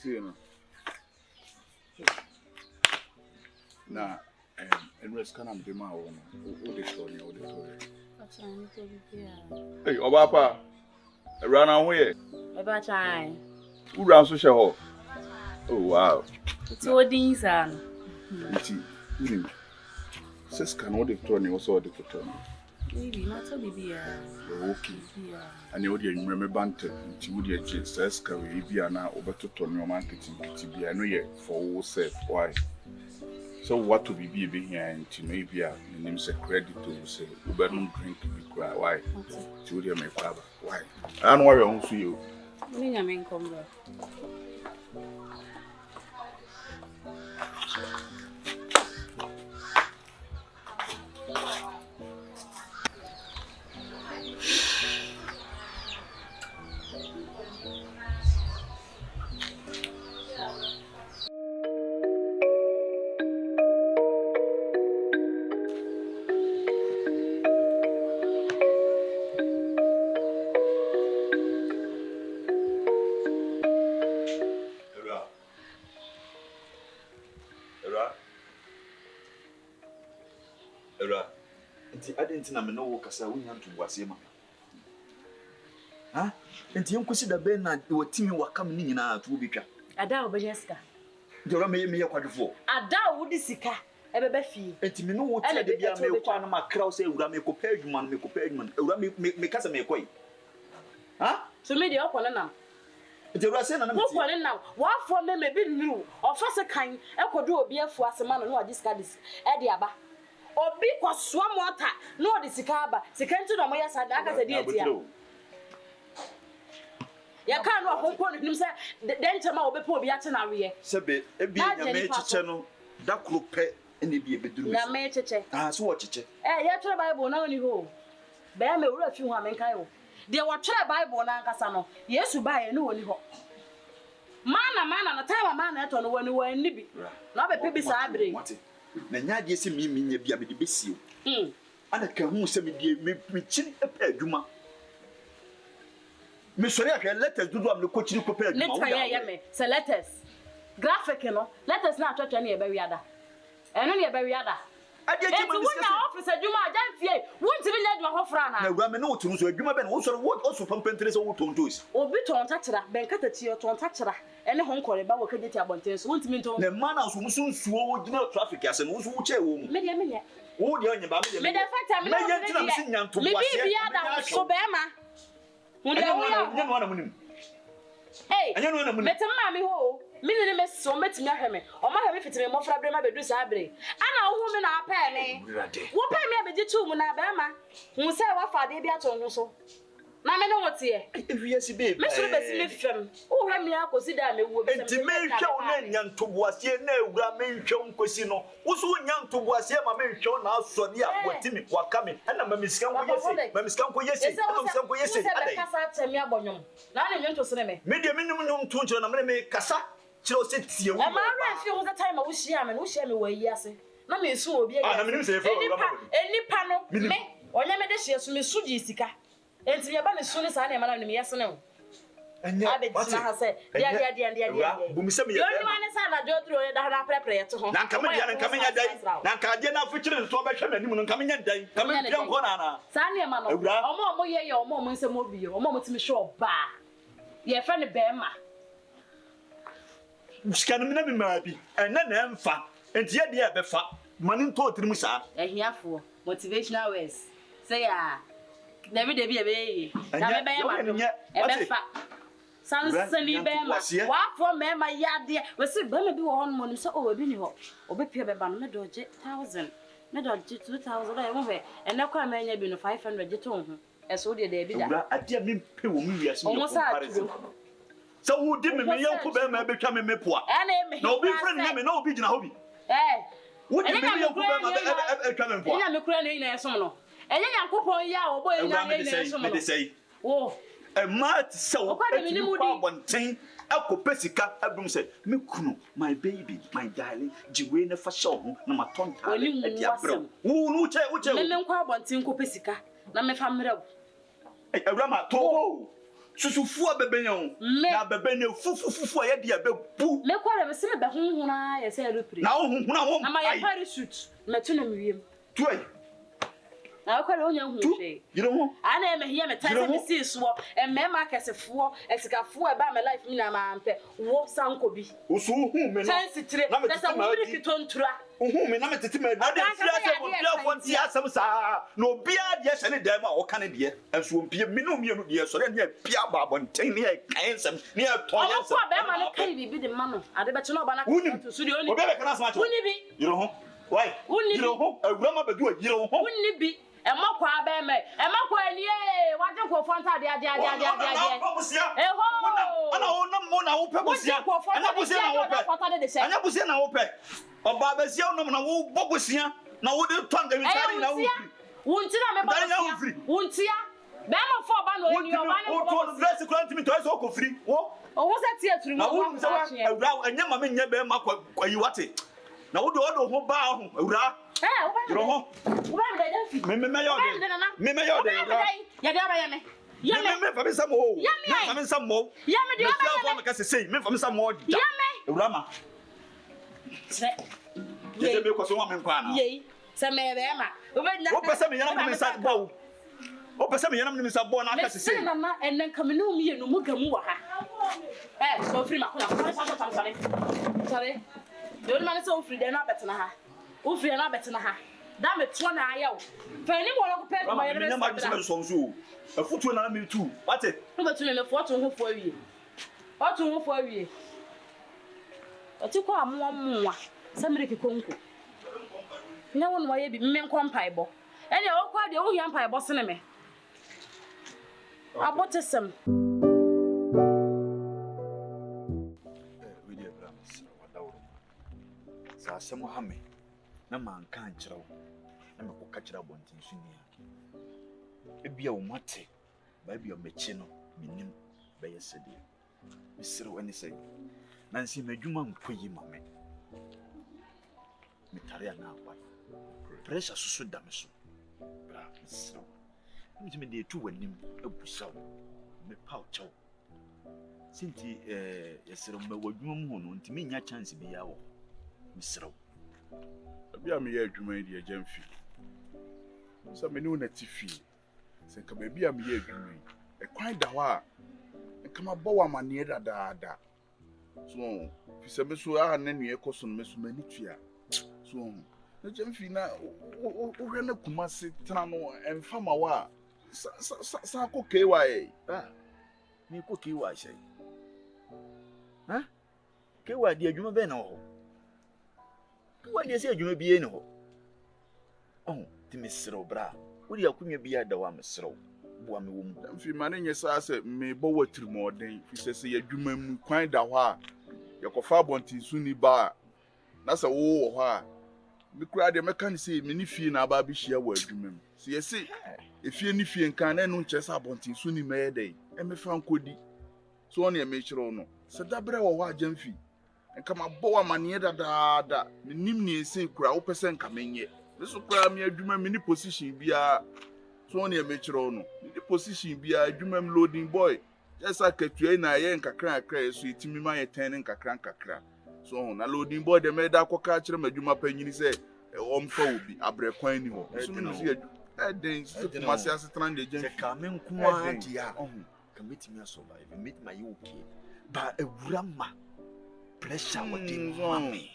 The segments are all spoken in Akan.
no. Na enres kana mdema wo no. O de to ni o de to. Achani to bibia. Hey, Obapa. Run away. Eba chai. Ura so she ho. Oh wow. It's odin san. Iti. Says can o de to ni o so de to. Maybe not to bibia. Okay. And you dey remember bant nti wo dey che says ka we bia na obeto ni o market nti bia no ye for yourself. Why? So what to be here nti no bia nim say credit to say ubernum drink be cry. Why? Nti wo dey make kwaba. Why? I know where on so you. Ni nyame nkomro. Na me no kasa wonya ntubuase ma ha enti enkosi da ben na wotimi wakam ni nyina to betwa Ada obenya sika jora me ye kwadefo ada wudi sika ebebe fi enti me no wotia de bia me kwa na makra se ewura me kopa adwuma no me kopa adwuma ewura me kasa me koi ha so me de okone nam enti ewura se na na me ti okone nam wa fo me bi niru ofase kan ekodo obi afu asema no wa discard e de aba obi kwasua mota no de sika aba sika nti no moya sada aka se die tia ya kan no akonko no nim se den chama obi po obi ate na we sebe ebi nyame chiche no da krope ene bi ebeduru na me chiche so wo chiche ya tire bible na oni ho be ya me wura fi ho amenkan wo de wo tire bible na nkasa no yesu ba ye no oni ho mana na time mana eto no woni wani bi na be pebi sa abre na nyaade se mi nya bia me de besio ana ka hu se me die me chin epa adwuma me sori ahwe letters dudu am ne kochiri ko pa adwuma wo ya me se letters graphic no letters na atwatwa ne e ba wiada eno ne e ba wiada ade je ma discuss na office adwuma ajan fie wontimi nya adwuma hofra na na me no tunu so adwuma be na wo sori wo so pampentre so wo tontos obi ton tachira ben kata ti ton tachira ene ho nkore ba wo kadeti abonten so wontimi nton na man na so musu nsuo wo gina traffic ase no wo so wo che wo mu me wo de onye ba me de factor me me yentina me sin nyanto bo ase me biada so be ma hunde wo ya nya no na munim anya no na munim metem ma me ho me ne me so metimi ahwe me o ma hwe fitime mo fra bre ma bedu sa bre ana wo hu me na apa ne wo pa me abeji tu mu na ba ma hu se wa fa de bi ato hu so na me no wotie ewiase be me so be si me fem wo hwe me akosi da me wo be enti me hwe wo na nyanto bo ase na ewura me hwe nkosi no wo so nyanto bo ase ma me hwe na aso ni akwatimi wakame ana ma miskan ko yesi ma miskan ko yesi ana miskan ko yesi adai kasa temi abonyom na ne nyanto se ne me de me nim nyom to nchiro na me kasa chiro se tie wo ma ra fi wo the time wo hia me wo yi ase na me su obi ya na me nim se fa enipa no me onya me de hia so me su ji sika enti me ba me su ne sa na ma na me yese ne anya abedina ha se dia bu mi se me yo ni ma ne sa na jodro ye da na prepare ye to ho na nka me dia na nka me nya dai na nka de na fuchire nso ba hwe m'anim no nka me nya dai nka me pia nko na sa ne ma no omo ye omo nse mo bi omo timi show ba ye fa ne be ma uskanu me na me ma bi ena na emfa enti ye de e be fa mani nto otirimu sa ehiafo motivational words say ya David e be na me be ma e be fa sansani be ma wa fo me ma yade we se be ma bi wo hon mo ni so o bi ni ho obepia be ba no me doje 1000 me doje 2000 e mo he ene kwa ma nya bi no 500 je to ho e so de bi da ura ade me pe wo mu wiase no comparison so wo di me yanko be ma be twa me mepoa na obi friend na me na obi gina hobi wo di me yanko be ma be twa me mepoa ina me kura na ina esom no enye yankopon ya obo ina na esom no me dey say wo e mat so e mu kwa bonten akopesika adum say me kunu my baby my darling jiwe na fa show ho na matonta e dia bro wo no uche me nkwa bonten kopesika na me fa mrew e awra ma to susufu abebenya na bebenya fufufu aye dia bebu me kwara me se me be honhona ye se aeroplane na honhona wo na ma ya parachute metu na mewiem tuai na kwara onya hunhwe you know ana me hiya me tase me si so emmema kesefo esikafo e ba my life mi na ma ampe wo sanko bi osu hu me no tensitire na sa wo bi kitontura hu me na me tete me na de fiase mo fiafo ti asem sa na obia de hye ne dem a wo kan de enso ompie me no mienu de so ne pia ba bonten ne kan sem ne to ya sem ko be ma ne kai bi de ma no ade be chino ba na to studio ni obi be kana sama cho woni bi yiro ho why yiro ho agurama be do yiro ho woni bi Emma kwa be me Emma kwa ni e waje ko fanta de eho ana wona mo na wo pe bosia ana bosia na wo pe ana bosia na wo pe oba be sia no na wo bobosia na wo de twanga mi tare na wo wunti na me bosia wuntia be ma fo ba no ni oba ne ko to dress ko ntimi to so ko free wo o wo se tie turu na wo se wa awura anya ma me nya be ma kwa yi wate na wo de ho ba ho awura yiro ho me yo de ya de aba ya me ya me fa me samo me fa me samo ya me de aba ya me ka se sei me fa me samo ya me awura ma ye me ko so wa me kwa na ye se me be ma wo pese me yana me sa bo wo pese me yana me sa bo na ka se sei na na enen kamenu mi ye no mu gamu wa ha so free ma ko na sorry do man so free de na betena ha o free na betena ha da me to na aya wo fa ni mo ko pe ma yere na ma gise me so so afutu na me tu wate no betu me foto ho fo awie foto ho fo awie oti ko amwa se mereke konko nya won wa ye bi me nko mpaebo ene o kwa de o hia mpaebo sene me abotesem we dey brams wadawro sa asem ha me na manka nkyerɛw na me ko ka kyerɛ abontin so nia ebia wo mate ba bia mechi no minim ba yesede misiro ani sɛ nansi madwuma nkoyi ma me metare ana akwa pressure susu da me so bra misiro me de etu wanim abusaw me paw chaw sinti yesiro me wadwuma mu hono ntimi nya chance bi ya wo misiro bia me ye adwuma di agyanfi so me no na tifi se ka ba bia me ye adwuma e kwan da ho a nka ma bɔ wa mane dadaada so fi se me so a na nue koso no me so mani tua so na agyanfi na o hwe na kuma se tena no emfa ma wa sa ko KY me ko KY sei ha KY di adwuma be na ho KY di se adwuma bi e ne ho oh ti mesro bra wo di akunwa bi ada wa mesro bo ame wo mu mfi mane nye sa se me bo watiri moden fi se adwuma mu kwan da ho a yakofa abontin su ni ba na se wo ho a me kura de meka ni se me ni fie na aba bi hia wa adwuma mu se yesi efie ni fie nkan na no nche sa abontin su ni me dey e me fa nkodi so on e me kyerɛ no se dabre wo ho agyamfi nka ma bo wa mane dadaada me nim ni ese kura wo pese nka menye me so kura me adwuma me ni position bia so on e me kyerɛ no ni position bia adwuma me loading boy esa katua na ye nkakra akra so etimi ma ye 10 nkakra so na loading boy de me da koka kyerɛ madwuma panyini sɛ omfa obi abrekwan ni ho so me no si den so kuma se asetran de se ka me nko adia ka metimi asurvive meet my okay ba ewura ma pressure what in mommy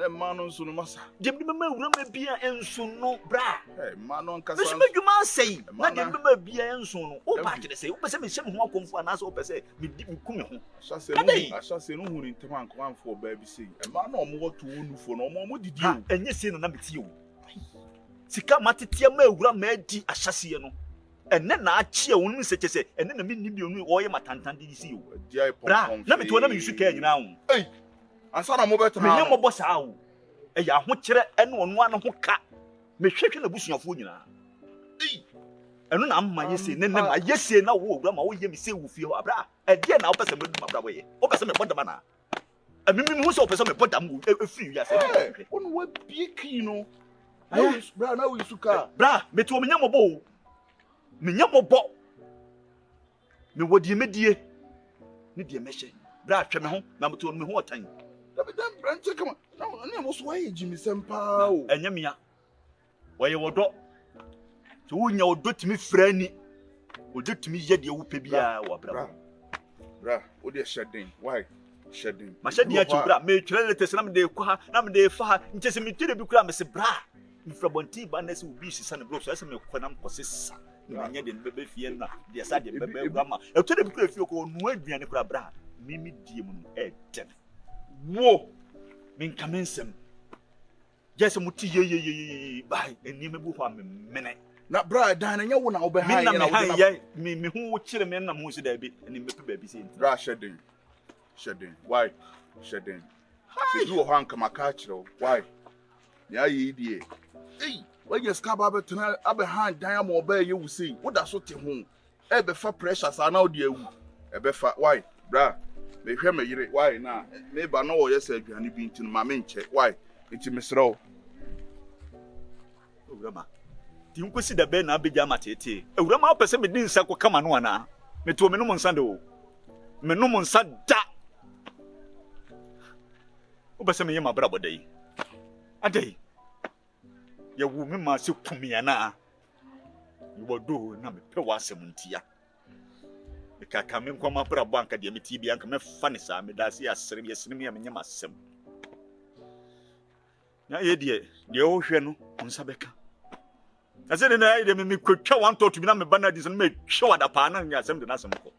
man no so no masa dem de ma ewura ma bia enso no bra man no nkasa so madwuma sei na dem de ma bia enso no o ba kire sei o pese me hyem ho akomfo ana so o pese me kum ho asase no huri ntem anko anfo ba bi sei man no mo to onufo no mo didi o enye sei no na meti o sika matetia ma ewura ma di ahyase no enne na achie wonu seche se enne na menni bi onu oye matantan di si o dia bra na meto na me yusu ka nyina ho ansa na mo beto na me mo saa o ya ho kire enne onu an ho ka me hwehwe na busuafo nyina enu na amma yese ne ma yese na wo owura ma wo ye me se wo fie ho abra dia na wo pese me dum abra wo ye wo pese me bodam na amimi hu se wo pese me bodam wo efiri ya se onu wa bieki no bra na wo yusu ka bra meto me nyamo bo me wodi medie ne die mehye bra hwe me ho na meto me ho otan Dabi dem branche kama na ne mo so waye jimi sempa o enya mia waye wodo to wonya wodo timi frani wodo timi ye de wo pe bia wo bra wo de shedding why shedding ma shedding achi bra me twele letes na me de kwa na me de fa nche se me twede bi kura me se bra mfrabonti ba na se obi sisa ne bro so se me kwa na mkosesa na nya de bebe fie na de sa de bebe grama e twede bi kura fie ko nu aduane kura bra mimi die mu e den wo min kamensem jese muti ye bai eni me bu ho amene na bra dan nya wo na wo be ha ye na wo me hu kire me na mu si da bi eni me pe ba bi se bra shedding why shedding se du ho anka maka kire why ya ye die when you scab about tonight abe hand dan am oba ye wu sei wo da so te ho e be fa pressure sa na wo de awu e be fa why bra me hwe me yire why na me ba no wo yesa aduane bi ntinu ma me nche why enti mesro owurama ti nkosi da be na abegya matete owurama opese me din nsa ko kama no ana me to me no nsa de o me no nsa da opese me yema bra bodai adai ya wu me ma se kumia na yodo na me pe wasem ntia kaka me nkoma bra banka de me ti bia nka me fa ne sa me da se asere me yesene me ya me nyama asem na ye de o hwe no nsa beka asene na ye me kwatwa wan to bi na me bana di so me hwe wada pa na nya asem de na asem ko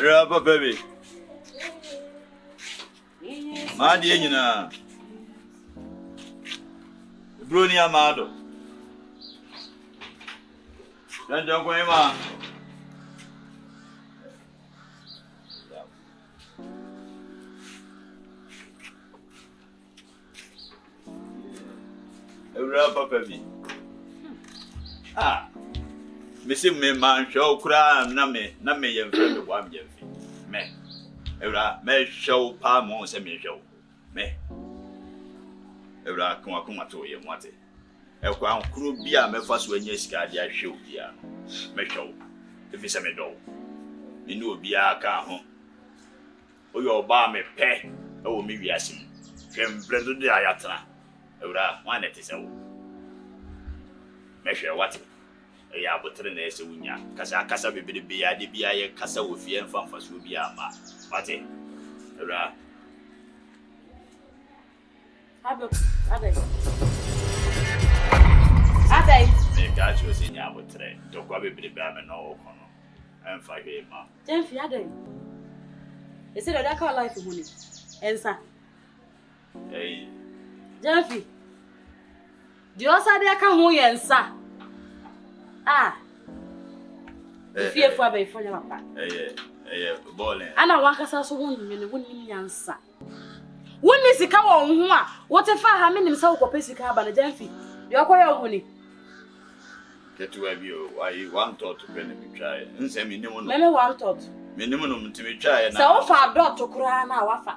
Rapa baby. Madi nyina. Bruni amado. Dan jan ko ema. Rapa baby. Mesi me man show kura na me ye mfrɛ me wa me mfi me ewra me show pa mo se me show me ewra kuma to ye mwate e kwa nkuru bia me fa so anya sika dia hwe obia me show efi se me do me no obia ka ho oyo ba me pe e wo me wiase kem brendo dia yatra ewra wan ete se wo me hwe wate ya botre na ese wunya kasa bebede be ya de bia ye kasa wo fie mfamfa so bia ma mate ra adai me ka jo se nya botre to kwa bebede be ame no kono emfa he ma Jenfi adai ese da ka life mu ni ensa Jenfi di osa de ka ho ye nsa fie fo abai fo nya papa bole ana wakasa so won me ne wonni nyansa wonni sika wo ho a wote fa ha me nim sa wo kopesika aba na Jenfi de okoyo ho ni ketu abi o why one thought to pen me try nse me nim no me one thought me nim no mtimi try na sa wo fa dot kura na wafa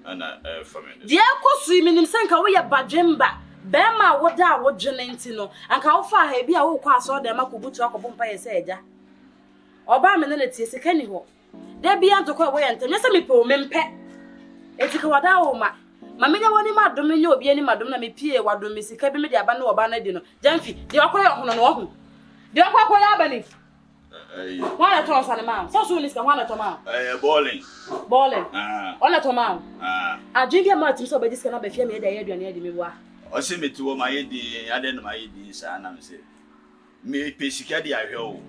ana for me de akosu me nim sanka wo ye badwemba bema woda wo dwene nti no anka wo fa ha bia wo kwa so de makobutu akobompa ye se eja oba me na tie sika ni ho de bia ntoko wo ye ntanya se me pe o mempe etika wada wo ma menya woni ma dom nya obi ani madom na me pie wadom sika bi me de aba na oba na di no Jenfi de akoyo ho no wo ho de akoyo aba ni wana to sa ne ma so ni sika wana to ma bowling ona to ma adwibia ma tim so be sika na be fie me de aduane ade me wa o se meti wo ma ye di ade no ma ye di sa na me se me pesika di ahwe o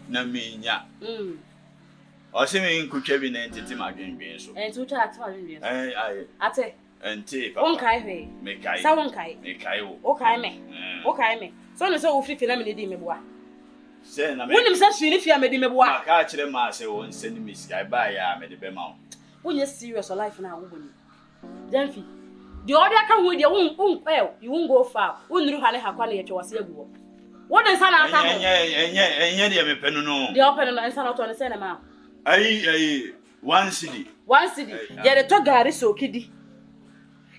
na me nya o se me nkutwa bi na entiti ma dwenwen so enti utwa ate ma dwenwen ai ate enti papa on kai hwe me kai sa won kai me kai o kai me so no so wo fifi na me di me boa se na me wonim sa hwini fi amedi me boa ma ka kire ma se won se ni me sky ba ya me de be ma wonye serious life na wo boni Jenfi The other can with your you won't go far. Wouldn't you have a quality at your ago? What is an answer? The open and son out on the cinema. Aye, 1 city. 1 city. Yet a togari so kiddy.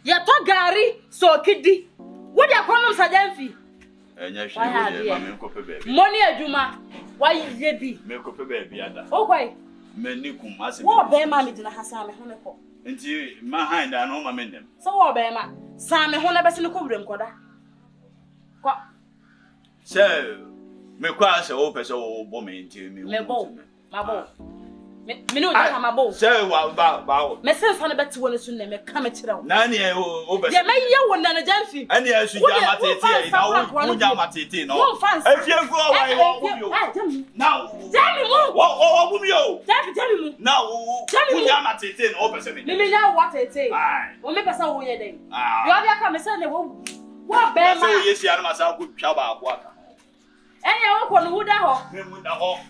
Yet togari so kiddy. What your condoms are then? Money a Juma. Why is ye be? Make up a baby. Oh, why? Menikum, as what bear mammy did not have some honeycomb. Until my hand and all my men. So, what bear ma? Sam and Honda Bessin Cobram, Coda. So, me cross open so woman to me. My bow. My bow. So, wow. Messrs. On a bet to one soon and come at you. Nanny over. Yeah, may you one than a Jency. And yes, you are Matiti. No, fancy. If you go away, now, tell me what will you? Tell me now. Tell me Matiti over 7. Let me know what it is. We'll make us all day. You have come and send it. What bear? Yes, you are myself good chaba water. And you open the wood out.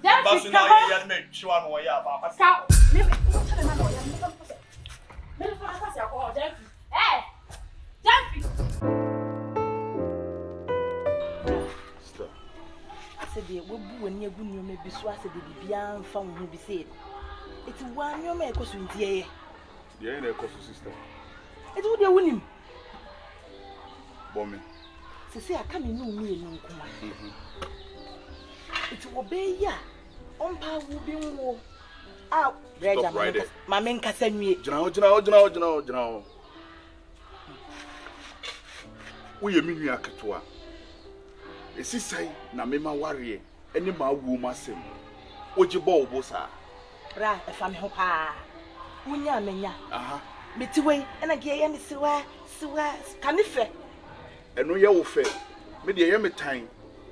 That's the make sure I have a scout. I said, dear, when you're good, you may be swatted the beyond found will be said. It's one you may cause in the air. The other sister. It would be winning. Bommy. See, I come in no me no come. It will be ya. Umpa will be more. Out, Regia, my men can send me. General. We mean you are Catua. A sister, Namima warrior, any ma woman sim. What you bow, Bossa? Ra, if I'm hopa. Unya menya. Aha. Betway, and again, Siwa, Canife. And no yellow fair. Maybe a yammy time.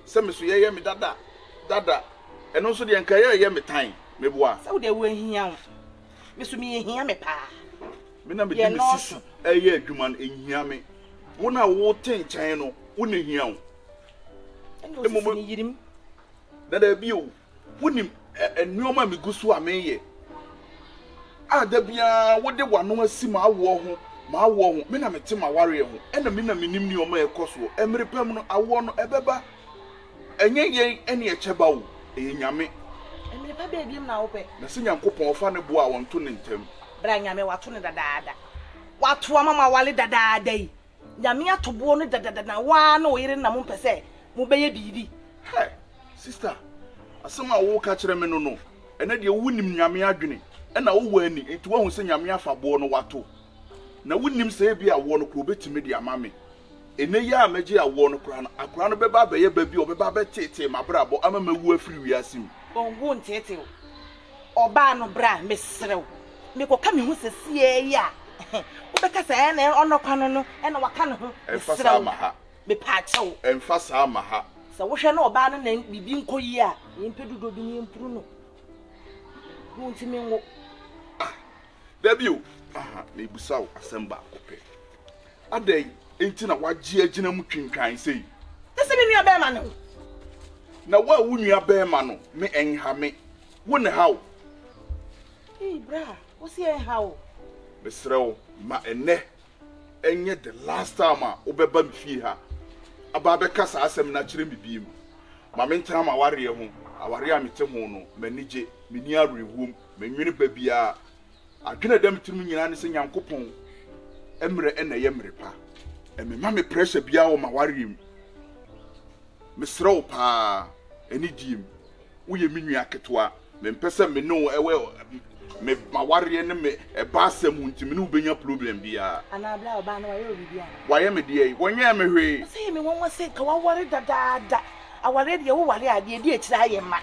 Some is yammy dada. And also the Ankara yammy time. Maybe what? So they were here. Miss me here, me pa. Minna be a year, human in Yami. When I walk 10 channel, wouldn't hear. The moment you him that I be wouldn't and no man be good to a may. Ah, there be what they want no see my war home. My war, men I met my warrior, and the minna minim your may coswo, and permanent I want a beba. And yea, any a chabao, a yammy. And me baby now, the senior coupon of funny boy on tuning him. Bring me what to the dada. What mama wally da day. Yamia to born that one or in a month per se. Mubay BD. Hey, sister, I somehow will catch them no. And then you win him Yamia Guinea. And I will win it won't send Yamia for born or what to. Now wouldn't him say be a one who be to media mammy. In a year, Major won a crown of baby, baby, or baby, tete, my bravo, I'm a woo free, we are sim. Won't tete. Or ban bra, Miss Srow. Make or coming with a sea. Because I am on no canon and what can and Fasamaha be patcho and Fasamaha. So we shall know ban name be being coya in Pedu being Bruno. Won't you mean debut? Maybe so, a samba. A day, 18 of what Gianum can say. That's a bear man. Now, what would you a bear man? Me and Hammy. Wouldn't how? Hey, bra, what's here how? Mesrel ma ene enye the last time obeba mfi ha ababe kasa asem na kire bibiem ma mentena ma ware ho aware a mete ho no manije meni arewom menwene babia adwene dam tirim nyina ne se Nyankopon emre ena ye mrepa emema me pressure bia wo ma warem mesrel pa eni dim wo ye menua ketwa mempese me no ewe me ma warrior ne me e ba sam ntimi no benya problem bia ana bla oba na waye obibia waye me de wonye me hwe say me won say ka waware dada aware de wo ware ade de akira aye ma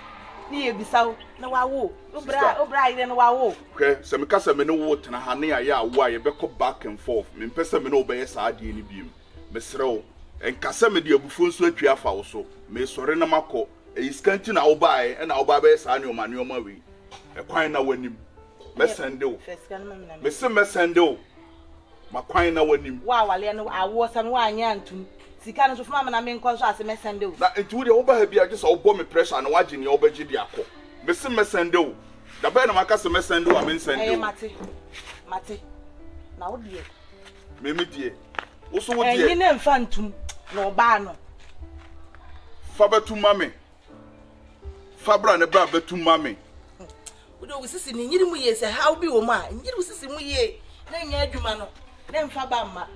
ne ebisawo na wawo obra ire na wawo okay se me kasa me no wo tena ha ne aye awo aye be ko back and forth me pese me no obeye sa ade ni biem me serew en kasa me de abufo nso atwa afa wo so me sore na makọ e iskanti na wo bae na wo ba be sa ne o ma we e kwan na wanim mesendo mese mesendo makwan na wanim wa wale no awo san wa anya antum sika no so fama na me nkọ so ase mesendo na etu de wo ba ha bia je so wo bo me pressure na waje ne wo ba gidi akọ mese mesendo da ba na maka se mesendo a me sendo mate na wo de Meme die. Oso wo die. Enyi ne mfa ntum na oba no. Fa betu mame. Fa bra ne bra betu mame. Udo wusisi ni nyiri mu ye se how bi wo ma. Nyiri wusisi mu ye na nya adwuma no. Na mfa ba ma.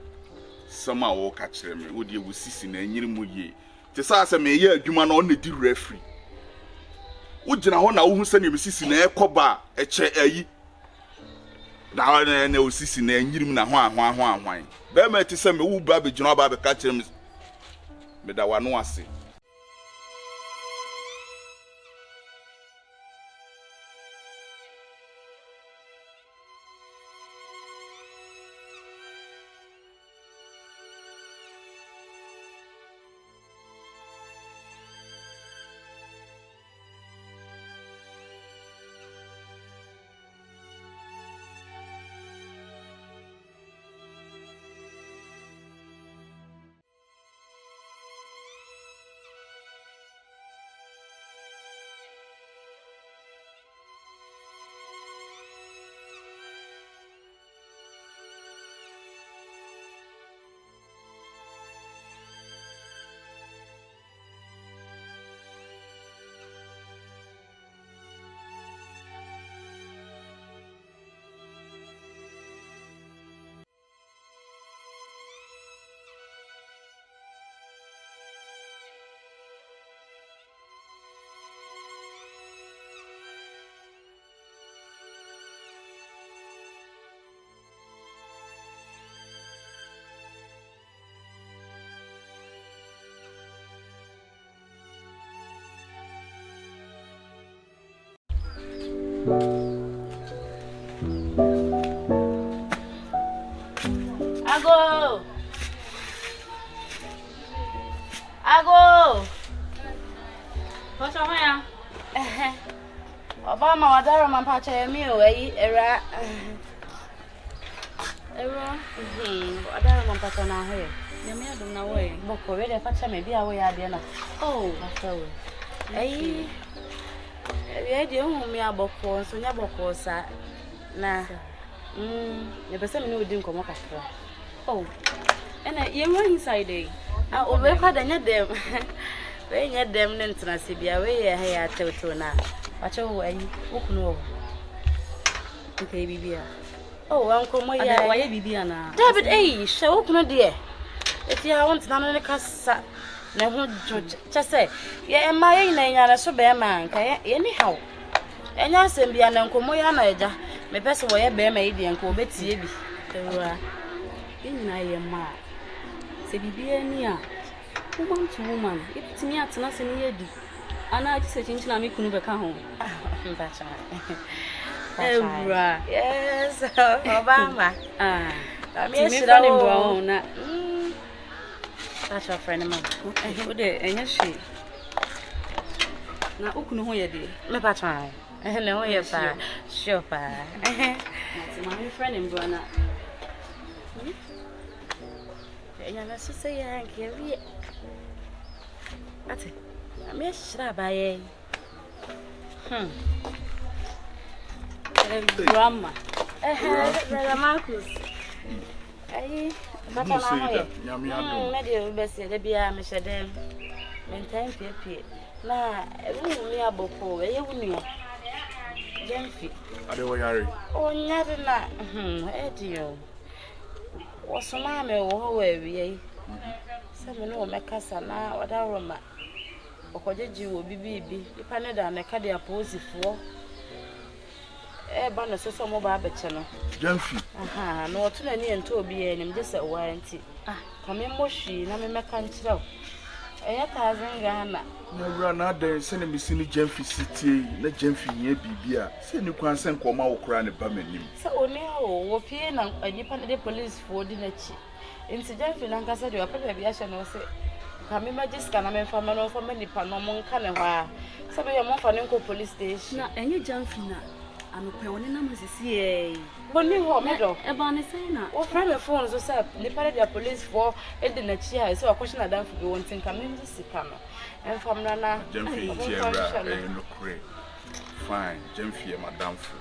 Sama wo ka kire me. Wo die wusisi na nyiri mu ye. Te sa se me ye adwuma na on di referee. Wo gina ho na wo hu se ne mesisi na ekoba eche ayi. Da na osisi na nyirim na ho ahwan be ma ti se me wu ba be gina ba be ka kire me da wa no ase Ago. What's wrong here? Obama wadaro mampacha mi o era. Wadaro mampacha na ho. Nyame adum na wo e. Boko we dey facha me bia wo ya de na. Oh, afa wo. We dey hu mi aboko so nya boko sa na. Ne pese me no di nkomo kakra. Oh. Ena ye mo inside eh. We kwada nya dem. We nya dem ne ntena se bia we ye ha ya tewto na. Wacha wo ayi okunu wo. Okay bibia. Oh, wanko mo ya. Wa ye bibia na. David she okunu de. Eti ha won tena no ne kasa. Na ho cha se ye ma ye na nya na so be ma nka ye ni hawo. Enya asem bia na nkomo ya na eja. Me pese wo ye be ma ye de nka obetie bi. Ewura. Ina ye ma. Se bibia ni a. Woman to woman. It me atena se ni ye di. Ana ji se chinchina me kunu be ka ho. Mbacha. Ewura. Yes, Obama. Me shira ni bro na. That's your friend man. Wo de enya shi. Na okunu ho ye de. Me patwa. Ne ho ye pa. Sure pa. That's my friend in Brana. Enya na so say ya nke wi. Ate. Me shira ba ye. Grandma. Marcus. Ayi, bata na ho ye. Me de be se de bia me hyedem. Me ntan pie. Na ewu mi aboko, eye wunu. Jemfi. Ade wo yare. Onya de na. Edio. Wasoma me wo ho we wi. Se me no me kasa na wada roma. Okojeji wo bibibi. Ipa ne da me ka de aposifo. Ba no so mo ba beche no. Jamfi. No otu na ni ento obi e nim je se warranty. Ka me mohwi na me meka nkyerɛw. Eya tazenga na. Na bra na den se ne misini Jamfi city na Jamfi ye bibia. Se ni kwan se nkoma wo kura ne ba manim. Se oni o wo pie na anipa de police fo di na chi. Nti Jamfi na nkasa de opapa bia hye no se ka me magiska na me fa ma no fa ma nipa no mo nka ne ho a. Se be ye mo fa ne nko police station. Na enye Jamfi na anope woni na masisi eh boni ho medo e ba ne say na o friend me phone so say the parade the police for e de na chi ha so question adam for be won tin ka me sika no en fam na Jamfi tiara no kure fine Jamfi e madam fu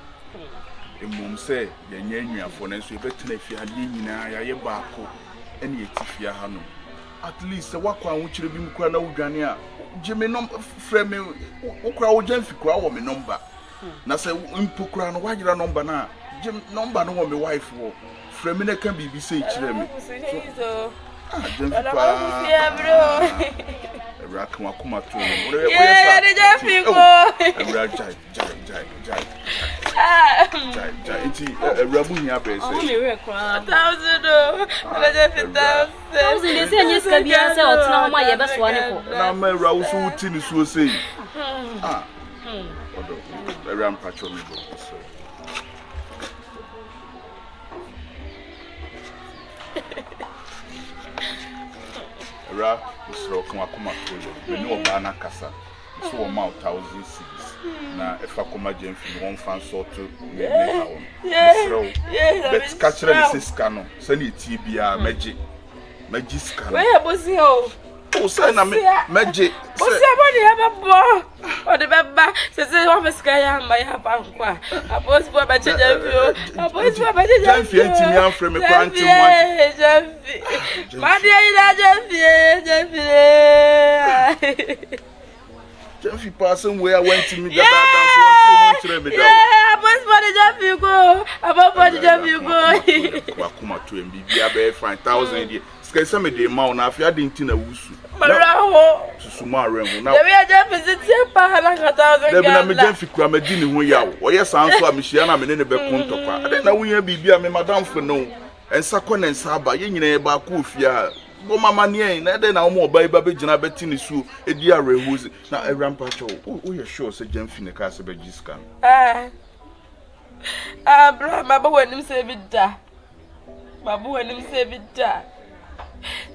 emom say ye nya nnuafo na so ye betena fi ade nyina ya ye baako ene ye tifia ha no at least wakwa wo kire bi mkura na wodwane a jeme no frɛ me wokura wo jan fikura wo me number na say mpokura no wajira number na jeme number no wo me wife wo frɛ me na ka bibi say kire me so jan bro Ebra kan akoma to no yeah the jan fiko Ebra jai iti Ebra bu hia be say Oh me we kwa 1,000 the jan 50,000 they say yes ka bia say otena ho ma ye be so ane ko na ma Ebra wo so uti ni so say odo Ebra mpacho me go so Ebra usro kan akoma to no me no ba na kasa so o ma 1,000 na efa koma jemfi won fan so to me ha won bet catcher the siska no se ni ti bia meji ska no we bosi o say na meji bosi abodi e bebo o de beba se wa meska ya ma ya pa nkwa abosi bo ba cheja fi o abosi bo ba cheja fi ntimi anfre me kwa ntimi wa jemfi ma de ida jemfi Jeffy passing where I went to me that dance one me down. Yeah, boss body Jeffy go. About body Jeffy go. Wakuma to MB be 5,000 Sky some day ma na afia didn't na wusu. Maraho. Susuma renwo na. We are Jeffy sit pa na 1,000. Dem na me Jeffy kura me di ne ho yawo. Oye sanso a me hia na me ne be kontokwa. Ade na wuya bibia me madam fo no. Ensa ko na ensa aba ye nyina e ba ko ofia. Bo mama nie na de na wo mo ba be gina beti ni su edi arehuzi na Ebrampa cho wo ye sure say Jemfi ne ka se be giska bro mama wanim se bi da babu wanim se bi da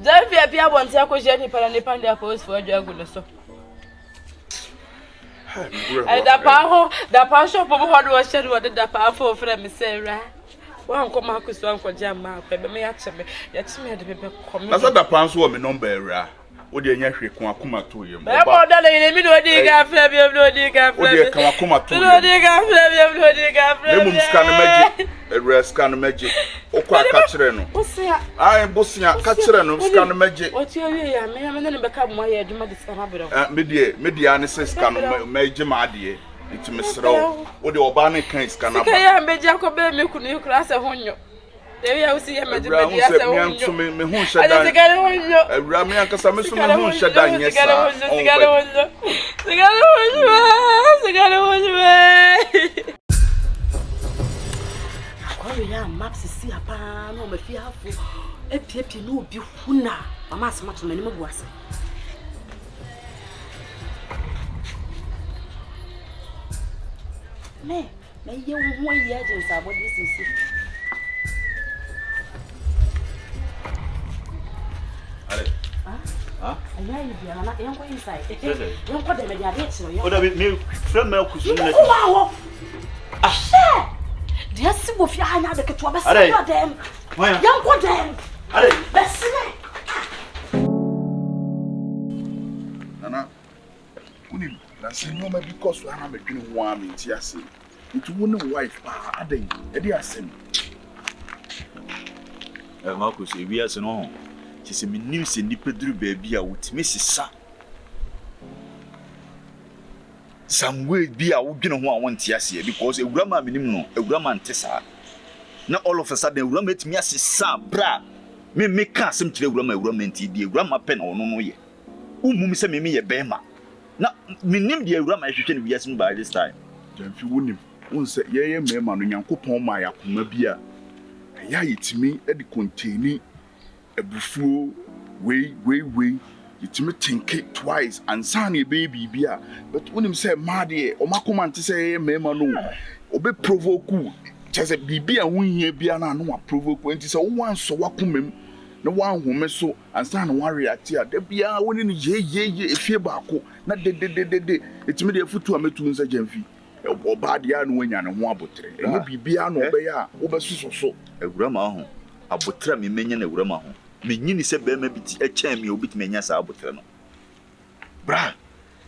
Jemfi apia bonti akoje ni para ne pande apos for agu no so da pa shop bo ho do share wo da pa for frɛ me se ra wa nko ma kuso anko jama akwa be me ya cheme de bebe kom na sada panso wo me number era wo de nya hwe kon akoma to yem ba ba da le mi no di ga frɛ bi no di ga frɛ wo de kan akoma to no di ga frɛ bi no di ga frɛ le mum scan magic era scan magic okwa ka kire no bosia ai bosia ka kire no scan magic o ti awie ya me ne be ka mo ya aduma de scan abere me dia ne scan magic ma ade It's Mr. What the Obama can scan up. I am Jacob, me could class a honyo. There you see him at the me who shut down. Ramia Casamis from who shut down. Yes, I maps see a pan or a fearful. A peppy no be huna. A mass much many more was. Me you 1 year just about this is I know you are not young inside. Don't put them in your ditch. What have me from Melkus? Dear Sibo, if you are not the Katuaba, them. Young one, them. Best Nana, that's no because we are making one in Tiasi. It's one wife, a day, a dear sin. Marcus, we are no. She said, me news in the Pedro baby out, Mrs. Sa. Some way be a woman who I want Tiasi because a grandma minimum, a grandma and Tessa. Now all of a sudden, run at me as Sa, bra. Me make some children, my romantic, dear grandma pen or no ye. Mum send me a bema. Now, me name the grandma should be asking by this time. If you wouldn't, one said, yea, man, and Yanko Poma, Mabia. Ya it me at the containing a buffalo, way, it's me think it twice and sunny baby beer. But when him say, Maddy, or Macoman to say, Mamma, no, or be provoke, just a baby and win here be an annual provoke when it is a one so wakum. No one woman so and stand warrior tear. There be a winning ye, if you barco, not de. It's me the foot to a metunes a gemfi. Or bad yarn when you're on one butter. And you be an obeya, over so. A grandma, a butter me minion a grandma. Me said, Bema be a chammy or bit menias abutrano. Bra,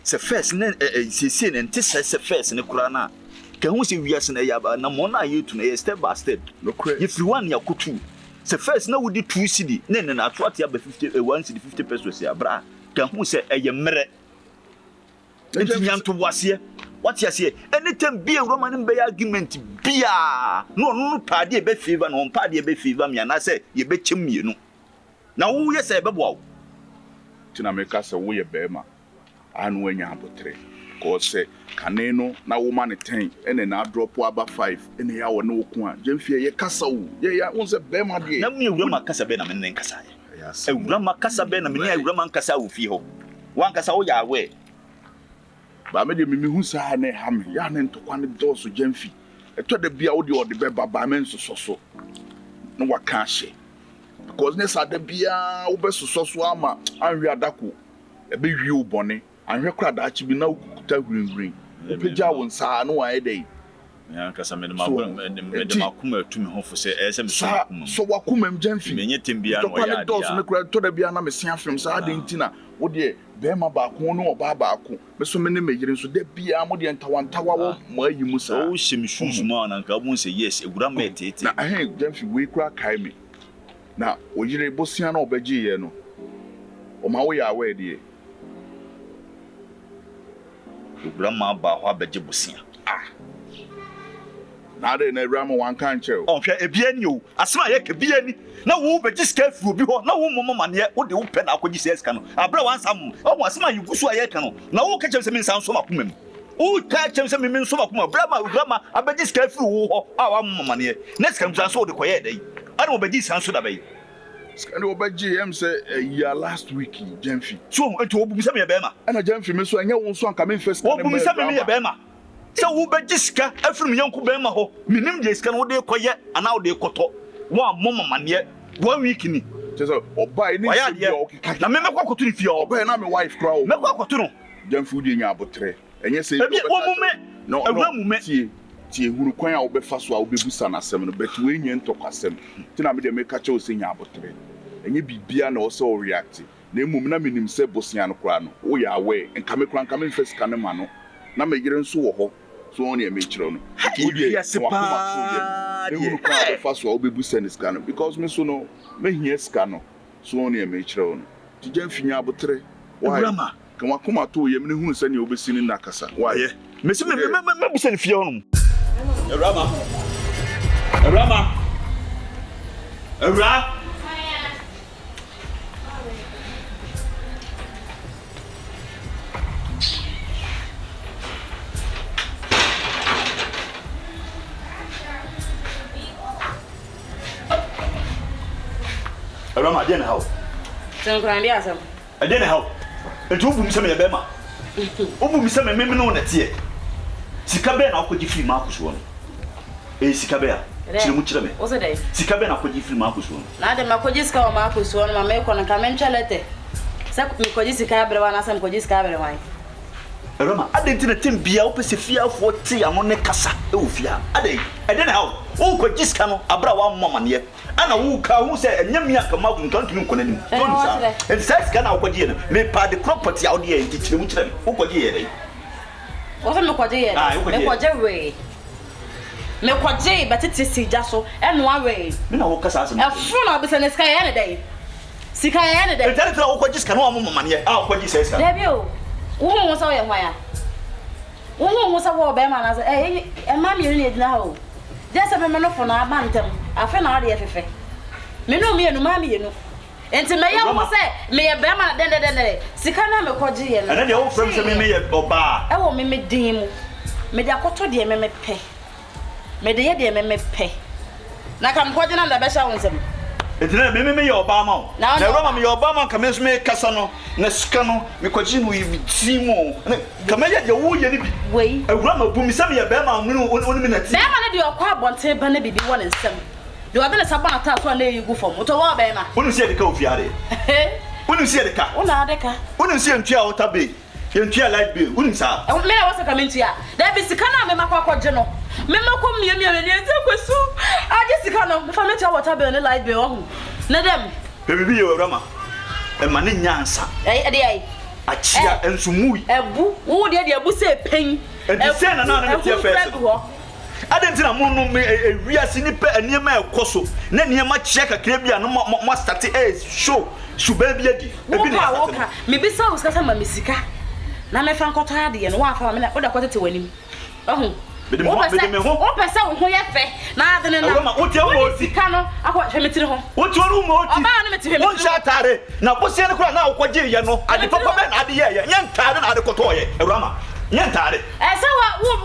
say first, then say sin and tis a first in a crana. Can who say we are saying na mona you to step by step. If you want your kutu. So first now we did 2 cedi. Na to at 50 1 cedi 50 pesos ya bra. Can who say e mere. Enti to wase. What you say? Anytime be a Roman be argument bia. No party be favor no party be favor me na say ye be chim you no. Na wo ye say be bo. Tina make us we a bema. Anu enya abotre. Ko say kaneno na woman 10 ene na drop aba 5 ene ya wona oku a jemfie ye kasa wo ye ya won say bema de na me wura makasa be na me nkasa ye wura makasa be na me ya wura mankasa wo fi ho wan kasa wo ya we ba me de me hu sa na ha me ya na ntokwa ne doso jemfi eto de bia wo de ode be baba me nsoso no waka hye because ne sa de bia wo be soso ama anhwe adako e be hwie ubone anhwe kra da achi bi na ukuta hwinhwin opeja won sa no wa edai ya kasa me de makuma atumi ho fo se ese me so wakuma mjamfi me nyete bia no ya ya dos me kra to da bia na me se afem sa ade ntina wo de be ma ba ko no oba ba ko me so me ne me yire so de bia mo de ntawantawa wo ma yi mu sa o hyem shoes ma na nka bo se yes egura ma tete na jamfi we kra kai me na o yire bosia na obaji ye no o ma wo ya we de grandma ba ho abeje bosia na de na grandma wan kan cheo on hwe ebiani o asema ye ke biani na wo beje ska fu obi ho na wo mama ne wo de wo pe na akoji ska no abra wan sam o mo asema yugusu aye ka no na wo ka chem se min san so makoma mu o ka chem se min so makoma grandma abeje ska fu wo ho a wa mama ne next kan san so wo de koye dai ana wo beje san so da bai skandi obaji em say ya last week Jamfi so ento obu misam ye bema ana Jamfi me so anya won so anka me first obu misam me ye bema so wo beji sika afrim yanku bema ho minim je sika no de koye ana wo de koto wo amoma ne 1 week ni so obai ni se o kika na me mekwa koto ni fie obai na me wife kra o mekwa koto no Jamfi udi nya abotre enye se wo mume no mume tie huru kwan a wo be fa so a wo be busa na asem no bet we nye ntokwasem tina me de me ka che o se nya abotre enye bibia na o se o react na emum na menim se bosia no kra no wo ya we nka me kra nka me first ka ne ma no na me yire nso wo ho so on e me kire no odi asepa de huru kwan a fa so a wo be busa ne ska no because me so no me hia ska no so on e me kire no ti Jamfi nya abotre wa grandma kan wa koma to ye me ne hunu se ne obesi ni nakasa wa ye me se me busa ne fie hono Rama. Rama, den how? Sen krandia sam. Den how? Etu bu mi se me bema. Obu mi se me no na tie. Sika be na akoji film akoso no. Sika be a. Chire mu chire me. O se dai. Sika be na akoji film akoso no. Na de makoji sika o makoso no ma me ko na ka men chalete. Sa mi koji sika brewa na sam koji sika brewa. Rama, adenti na tembia opese fia fo ti amo ne kasa e wo fia. Adai. Den how? O koji sika no abra wa mama ne. Ana wo ka hu se enyamia ka magu ntantumi nkonanim. Don't say. And says kana akoji no. Me pa the property out there nti chire mu chire me. Wo koji ye dai. What me kwaje ye? Me kwaje we. Me kwaje betete sija so eno awe. Me na wo kasa asem. E fu na obese ne sika ye ne dai. Sika ye ne dai. E tare tra wo kwaje sika no amoma mane. Ah kwaje sai sika. Debi o. Wo hu so ye hwan ya. Wo hu so wo be ma na say e ma mi ni edina ho. Just me no fo na abantem. Afa na ade ye fefe. Me no mi enu ma mi enu. Enti me ya wo say me ye be ma den sika na me kwaje ye no. Ana de wo frem se me ye oba. E wo me din mu. Me de akoto de me pe. Me de ye de me pe. Na kam kwaje na da be sha wonsem. Etina me ye oba ma o. Na Rama me ye oba ma ka me so me kasa no na sika no me kwaje no ye timo. Ka me ye wo ye ni bi. Wei. Rama bu mi se me ye be ma no oni me na ti. Be ma na de okwa abonte ba na bibi won nsem. De wa be na sabana ta so na yigu fom. To wo be ma. Onu se de ka ofiare. Onu se de ka. Ona de ka. Onu se ntua water bay. Yentua light bill. Onu sa. Me na wo se ka mentua. Da be sika na me makwa kwaje no. Me makwa mie ni eze kwesu. Aje sika no me fa mentua water bill ne light bill ho. Na dem. Bibi ye Rama. E ma ne nyansa. Ai ade ai. Achia ensumui. Ebu, wo de ebu se pen. And say na na me first. Adentina mo no me wiase ni pe eniema ekoso na niema check akra bia no mo start show shuba bia di ebi na woka me bi sa uska sama misika na me fa nkoto ade no wa fa me na oda kwatete wanim ohun me ho o pesa ho ye fe na ade na ma o tie mo sika no akwa hwe metire ho o ti oru mo ti oba na metire mo sha tare na bo se ne kura na akwaje ye no ade papa be na ade ye nya ntare na ade koto ye ewrama nya ntare esa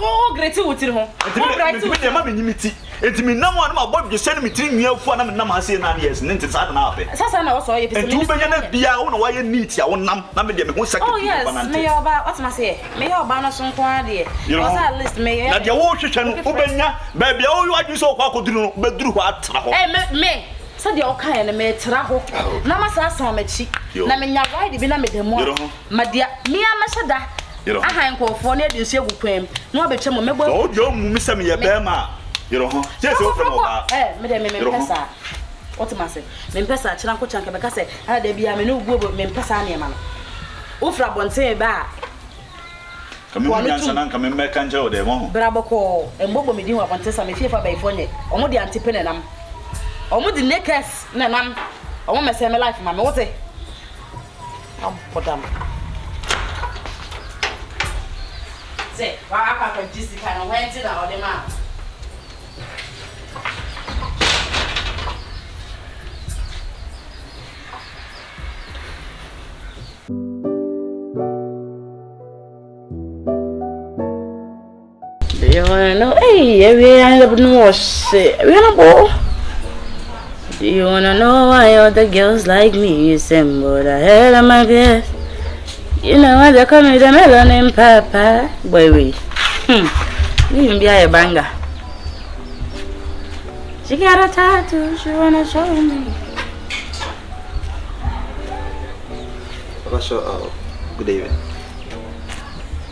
wo greti wotire ho wo greti wotire ma me nyimiti entimi nam wa na ma bo se ne mitiri nwia fu na me nam ase na yes ne ntisa na ape sasa na wo so ye pese me benya na bia wo na wa ye neat ya wo nam na me de me ho sakiti oh yes me yoba what ma say me yoba no so nko ade o sa list me na de wo hwehwe no wo benya ba bia wo yu so kwa koduru no beduru ho atra ho me so de o kan na me tra ho na ma sa san ma chi na me nya ride bi na me de mo ma dia me amashada aha nkofo na de nsu egupem na obetwe mo megbo o de o mu mi se me ye be ma yero ho yes o from oba me de me pesa what ma say me pesa chira nko chanka be ka say ala de bia me no guo me pesa na e ma no o fra bonten ba kame mu nyansa na kame me kan je o de mo braboko embobo me di ho bonten sa me fiefa ba ifo nye omo de antipene nam omo de nakes na nam omo me say me life ma me wote am podam say wa aka ko jisika no wenti na ode ma you wanna know? Hey, every end up no shit. We wanna go. Do you wanna know why all the girls like me assemble the head of my bed? You know why they call me the melanin papa? Boy, we. You be a banger. She got a tattoo. She wanna show me. Good evening.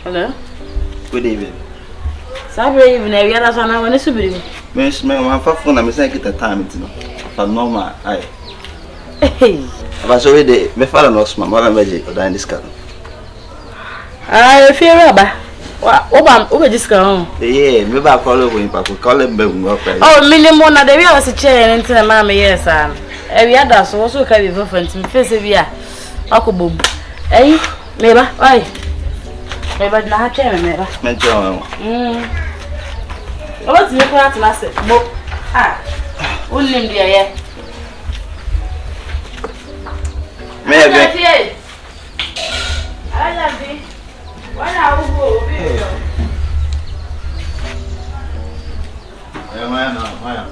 Hello. Good evening. Sabe even na wiara so na wona subiri mi. Mes me ma fa phone na me say kita time it no. Fa normal ai. Aba so we de me fa no sma ma ba je odan discount. Ah, fear ba. Oba discount on. Yeah, me ba call over in pa call em be ngo price. Oh, minimum na de wi o se chair nti na ma me yes am. E wi ada so so ka bi for nti me face bi a. Akobom. Eh, me ba. Oi. Me ba na ha chair me ba. Me jo. What's the class last? Unim dia ye. Me Alabi. Wana ugo obi. Maya.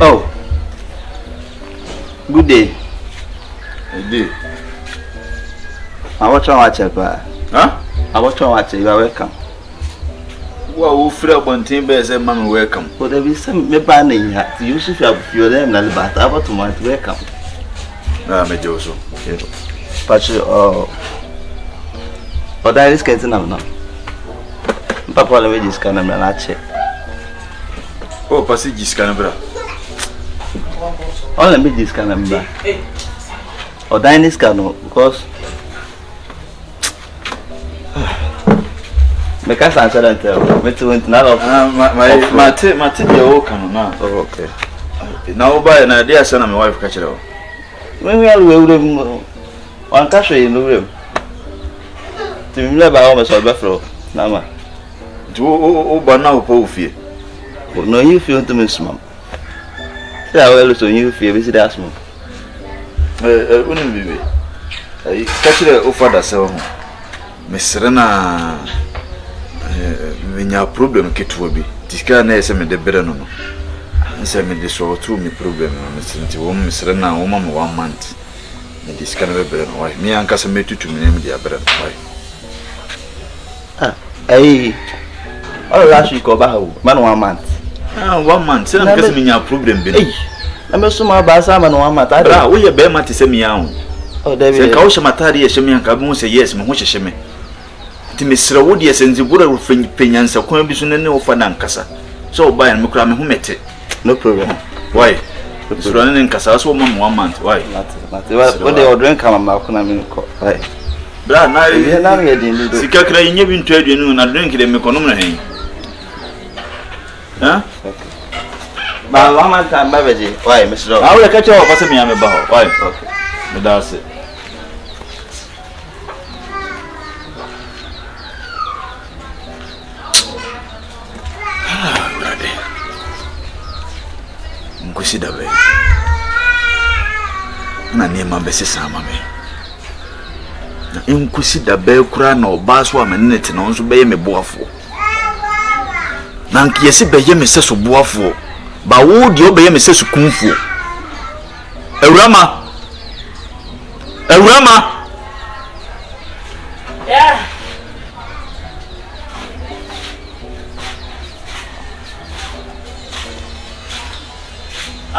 Oh. Good day. Good day. I watch on watch it, pa. Huh? I watch on watch it. You are welcome. Wow, free abontin be say man welcome. But there is some me ban in here. You should have your name na but about to want welcome. Na me joso. Pacho o da is kentin na no. Papa le we discan na na check. Oh, pasi discan bra. All let me discan na bra. O da is can no because me can't answer that tell. Me to went na of Mate dey o kan na. Oh, okay. Na o ba na dey asa na my wife ka kire o. When we are we one cash in the room. To me ba o me so be fro na ma. O ba na o pa o fie. No you feel to me smam. Say I will so you feel be see that smam. Unim bibi. Ka kire o father say ho. Mesre na menya problem ketuwa bi. Tika na ese me de bere no no. Nse me de so to me problem no mesenti wo mesre na wo ma 1 month. Me diska na bere no why. Me anka se metutu me me de bere no why. Ah, ai. All last week oba ho. Man 1 month. 1 month. Se na kase menya problem bi no. Na me so ma ba sa man 1 month. Bra, wo ye be ma te se me ya ho. Oh, David. Se ka wo shematari ye sheme anka bi mo se yes me ho hyehye me. Timesra would yes and the wood of penyansa coin be soon and no for Nankasa. So by and Mukram who met it. No problem. Why? It's running in Casas 1 month. Why? What they will drink, I'm not going to right. But now you're not ready. Sikakra, you never trade you and I drink it in Meconomy. Huh? But one man time, baby. Why, Mr. I will catch you up as me. I'm about. Why? Okay. But that's it. Nkusida be na nema bese sama me na nkusida be kura na obaso amenete na nso be ye meboafo na nkiyesi be ye meseso boafo ba wo de obe ye meseso kunfo Ewurama Yeah.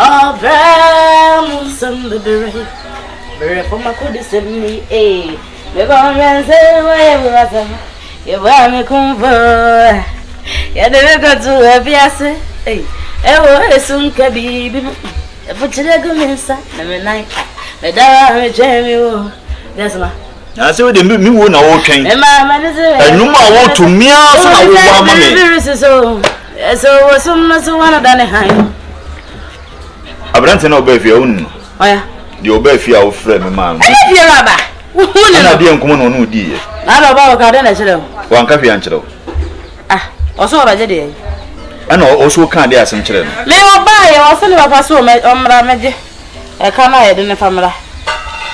Oh, Bram, some baby, very for my could send me a. The government say, where you want me come for? You never got to have yes, eh? I soon can be. Put your leg on inside, never night. Madame, Jamie, yes, ma. I say they me won a whole train. And my man is a no more to me, so much one of the Abrante no be fi own. Oya. The obe fi a wo frɛ me man. E fi raba. Who na de enkomo no no di ye. Na baba ka de na kyerɛ. Wan ka fi an kyerɛ. Ah, oso ba je de. Ana oso ka de asem kyerɛ no. Me oba ye oso ne papa so omra meje. E ka na ye de ne famra.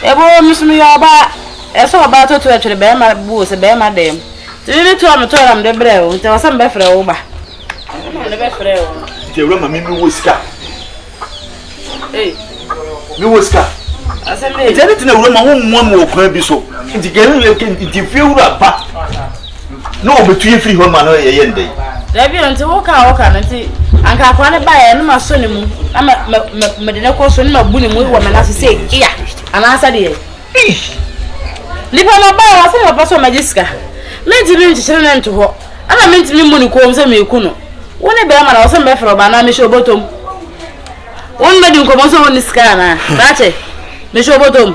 E bo misumi ye oba e so oba to to atwere be ma bu se be ma dem. Ti ni to am to ram de brɛ o. Nti wasam be frɛ wo ba. Na be frɛ wo. Ti ewura ma mi wo sika. Hey, mi wo sika. Aseme. Ti anything ewura ma wo mmo am wo kwan bi so. Nti gere nti fi ewura ba. No obetu ye free home ma no ye ndey. Dabi nti wo ka nti anka kwa ne ba ye no ma so ne mu. Na me de ne ko so ne ma bu ne mu wo me na se iya. Ana asa de ye. Lipa ma ba wa se papa so magiska. Menti mi nkyere ne nto ho. Ana menti mi mu ne ko se me ku no. Wo ne be ma na wo se me fro ba na me hye obotom. Won be di nkomo so woni ska na. Bache. Me hye obotom.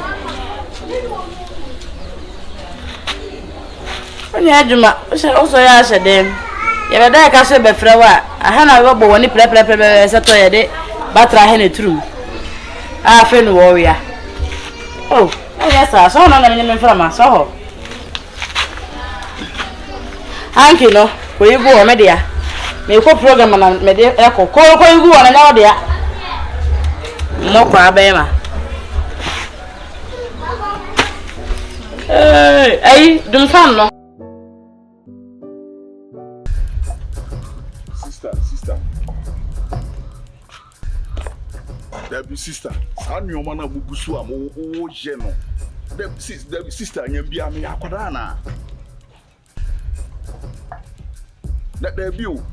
Oni aduma, o so ya hye dem. Ye be da ka so be frɛ wa. Aha na we bo woni pre se to ye de batra he ne trum. A fe no wo ya. Oh, yes, so na me frɛ ma so ho. Anki no, ko yibu o me dia. Me ko program na me de e ko yibu o na nyawo dia. Mo kwa be ma. Dum fan no. Sister. Debbie sister, san your man bubusu am o je no. Debbie sister nyam bia me akwada na. Debbie o.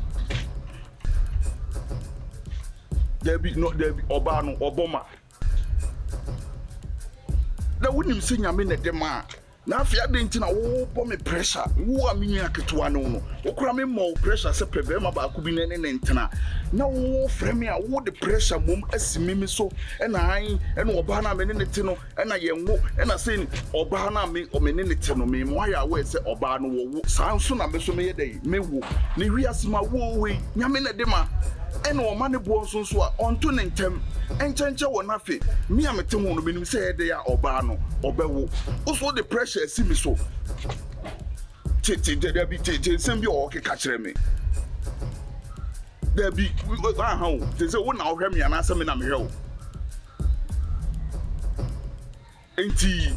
Debbie oba no oboma. Na wonim se nyame ne de ma. Na afia de nti na wo bo me pressure. Wo amenya ketewa no no. Wo kura me mo pressure se prebe ma ba ko bi ne ntena. Na wo frɛ me a wo de pressure mom asimi mi so. Na an ene oba na me ne te no. Na ye ngo na se oba na me o me ne te no me mo ya we se oba no wo san so na me so me ye dai me wo. Ne wi asima wo we nyame ne de ma. Ene o ma ne bo so so a onto ne ntem. Enchenche wo na fe. Me a mete ho no menim se ye de ya oba no obewo. Oso the pressure see me so. There be same be o ke ka kire me. There be how they say wo na ohwe me ana se me na me hwe o. Enti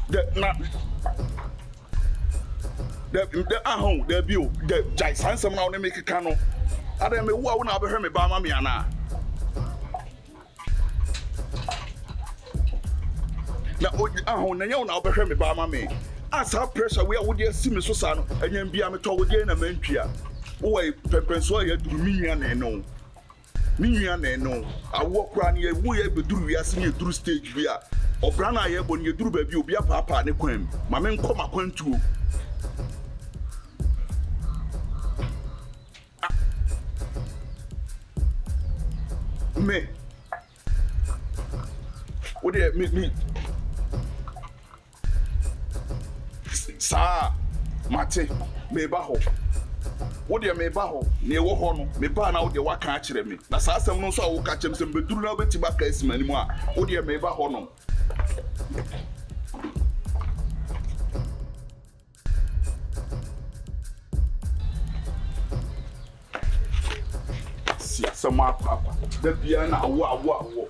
there be o the jai sansem na o na make ka no. Ada me wo na obehwe me ba ma me ana. Na na nyawo na obehwe me ba ma me. Asa pressure we wo dey see me so sa no anyam bia me to wo dey na mantua. Wo we pepenso ya duru minua na eno. Minua na eno. Awo kra na ye wo ye beduru wi ase ne duru stage bi a. Obra na ye bo ne duru ba bi obi apapa ne kwan. Ma me nkọ makwantuo. me. What do me? Sir, Mate, me baho. What do you me baho? Near Wohono, me ban out the waka catcher me. Na Sasa no so will catch him some bedroom over tobacco is anymore. What do you me bahono? See, some papa, the piano, wow.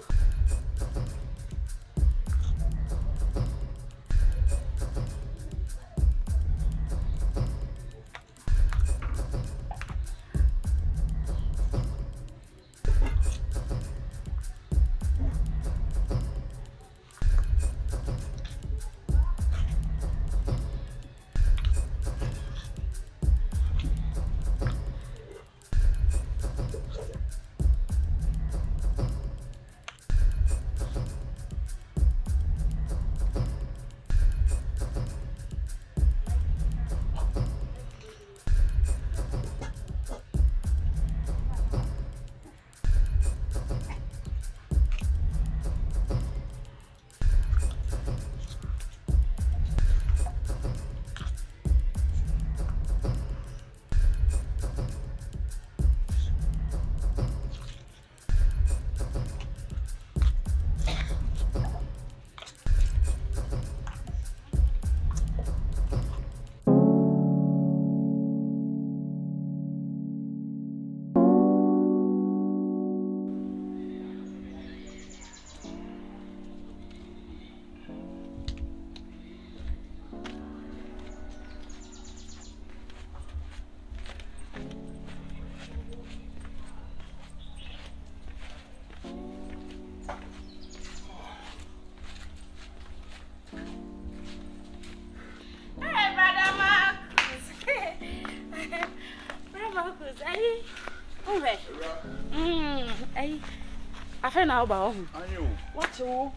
I know about you. What you?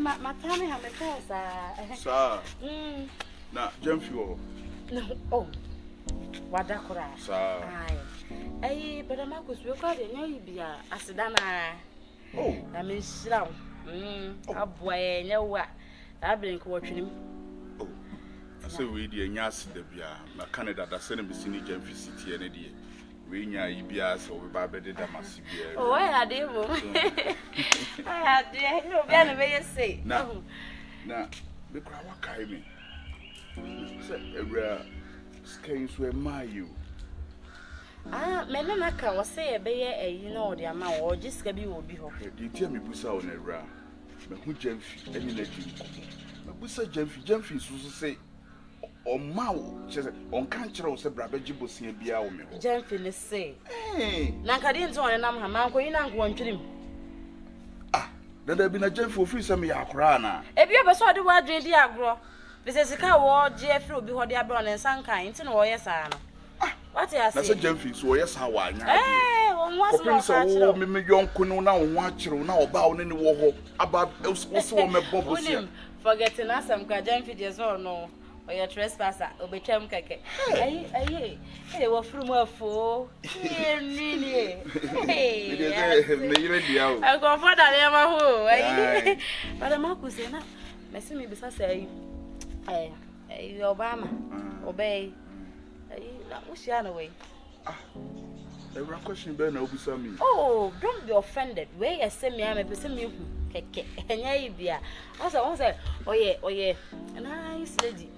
My family have a first. Sir. Now, jump you. No. Oh. What that could I? Sir. Aye, but I'm going to call it. No, you be a Sedana. Oh, I mean, slow. A boy, no what? I've been watching him. Oh, I say we dear Yas de Bia, my Canada, that sent me seen Jam City and idea. We nya EBS or we babed Damas. Oh, I had him. I had no better way to say. Now, the crowd carry me. A rare skeins were my you. Menaka was say a bear, you know, the amount or just Gabby will be home. You tell me, Bussa on a ra. Who Jemfi, any legend. Bussa Jemfi, so say. On Mao, she said, on Cancher, said Brabajibo, see a beer. Jemfi, say. Hey, Nankadins on and I'm her man going and going to him. Ah, there have been a gem for free some Yakrana. If you ever saw the word Diagro, this is a cow or Jeffrey will be what they are born and some kind, or yes, I know. What is that's a Jemfi, so yes, how I know. Eh, one was so me young Kuno watch you now about any war about also my bubble. Forgetting us some Jemfi, yes or no. Or your trespasser, or be chum cake. Aye, they were from a fool. Really, I'll go for that, Emma. But a Marcus, Messi me besides say, Obama, obey. What's your way? The question Ben will be some. Oh, don't be offended. Wait, I send me, I'm a person you cake, and yeah, also, oh, yeah, nice lady.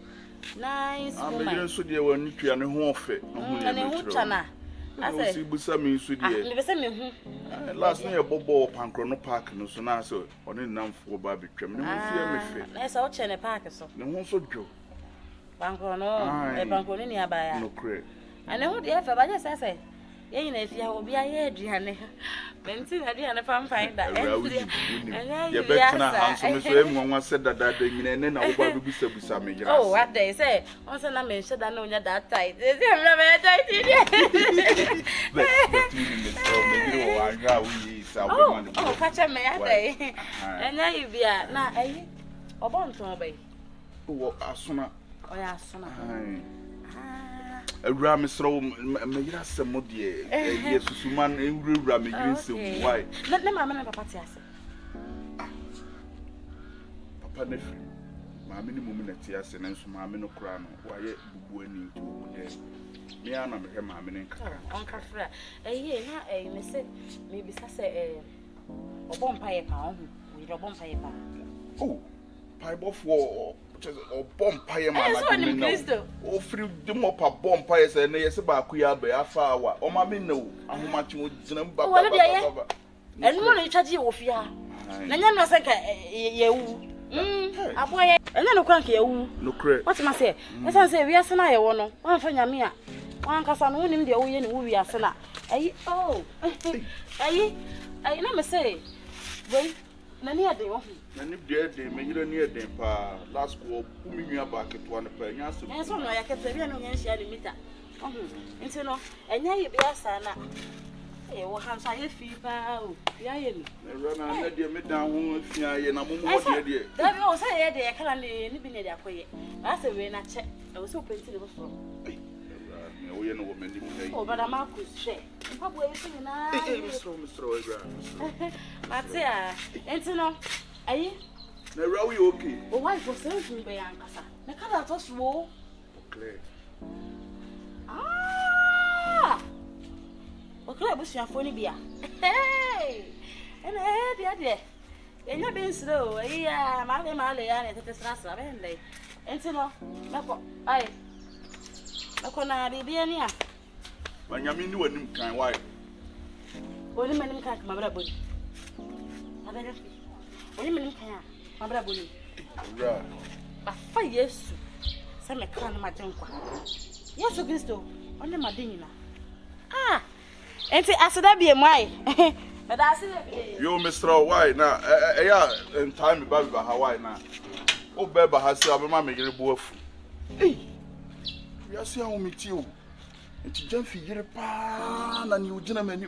Nice. I'm beginning to do one piano home fit. And a hootana. I say, Busami, Sudi. Last night, Bobo Pancrono Park, no so so, on in Nam for Barbie Trim. Let's all chain a park so. No one so Joe. Pancrono, a Pancrono nearby. No credit. I know the effort, but yes, I say. If you will be a year, Diana. Benson, I didn't find that. You're better now. Someone said that they mean, and then I'll be some. Oh, what they say. Also, I mentioned I know that tight. Oh, catch a man. And now you be a now, eh? Or born to obey. Oh, as soon as I ask. Awura me sro me yira semo de ye susuman ewura me yiri nsem why na mama na papa ti ase papa na free maame ni mum na ti ase na nso maame no kura no waye bubu ani nti wo de me ana me he maame ne nkaka on ka fra na me se me bisa se obompa ye pa ho we obompa ye pa oh pai bofo o bompa ye ma na me no o free dem up a bompa ye se na ye se ba ku ya ba afa awa o ma me no ahoma chi mo gina ba ba ba enu mo no chaji wo fia na nya no se ka ye wu aboye enya no kwanka ye wu no kre what ma say esa say wi ase na ye wo no wan fa nyame a wan kasa no wonim de wo ye ne wo wi ase na ayi ayi na me say boy na ni ade wo na ni de me yire ni eden pa last ko umi nua ba keto na pa nya so so no ya keto bia no nya hia ni mita nti no enya ye bia sa na wo han sa ye fi pa o ya ye ni na de me dan ho afia ye na mo mo de da bi o say ye de kala ni bi ne de akoye asa we na che o so penti de so me o ye no wo mani mu o bada ma ku hwe mpa bo ye sin na mistro Ebra Matia enti no ayi na rawi okay o wife was saying be yan kasa na kada to so clear okay busuafo ni bia ena de enya be nsro ayi ya ma le ya ne tete srasra be ndai enti no meko ai meko na bibia ni a manyame ni wanim kan why oni manim kan ma bra boni abega oni manim kan ma bra boni ra ba fa Yesu se me kan ma jenkwa Yesu Kristo oni ma denina enti aseda bie mai me da ase bie yo Mr. why na ya in time ba Hawaii na o be ba ha se abema me yire bo afu ya se a mi ti o enti jan fi yire pa na ni o gina mani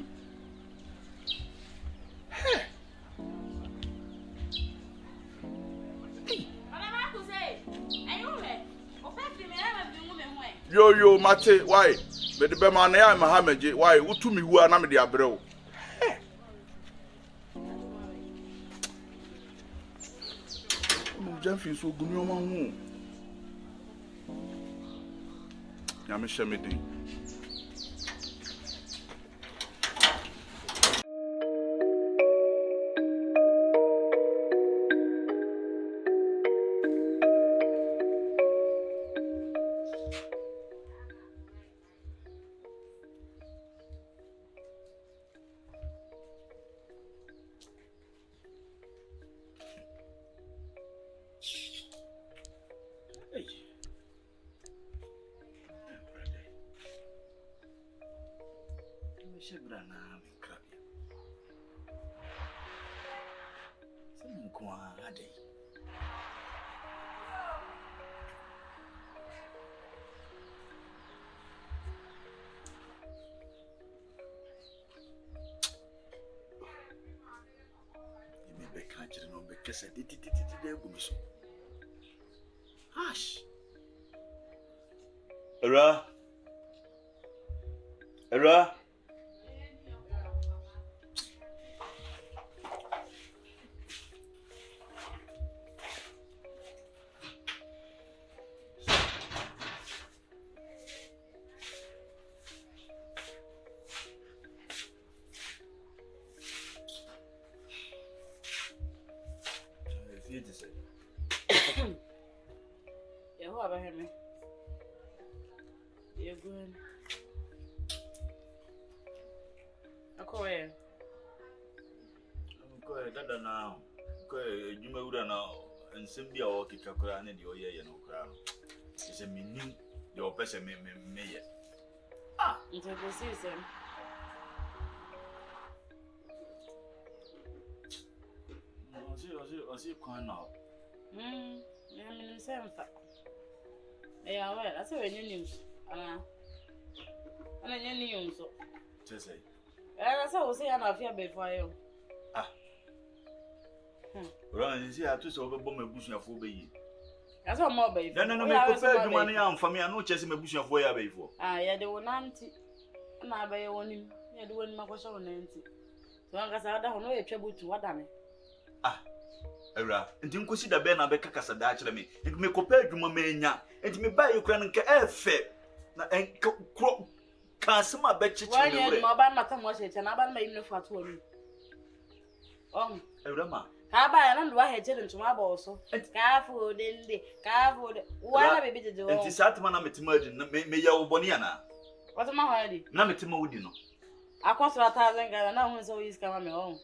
yo mate why me de be ma na ya ma ha meje why utu mi hu na me de abrew mo jan fi so gunu ma hu ya me sheme din kese de gumiso hash Era Simbi a walkie kakura ne de oye no kura no se minim de opese me ye into the season osi kwan now ya minim semfa ya well that's when news ana news so just say that's how say na afia before you Ron, you see, I told you about my bush and 4 baby. That's what more baby. No, me compare to money and for me, I know chasing my bush of way away for. Ah, yeah, they were nanty. And I buy one him. Yeah, the one my question nanty. So I guess I don't know a trouble to what I mean. Ah, Era, and you consider Ben Abeka Casadach me, and me compare to my mania, and me buy Ukraine air fair. And Casima bet you. Why you my bad matter was it, and I buy my uniform for me. Erama. I buy and I had to my boss. Careful, then the careful. Why baby to do? And this Atman met murder, may your boniana. What's my hiding? Namitimo Udino. I cost 1,000 and now so he's coming home.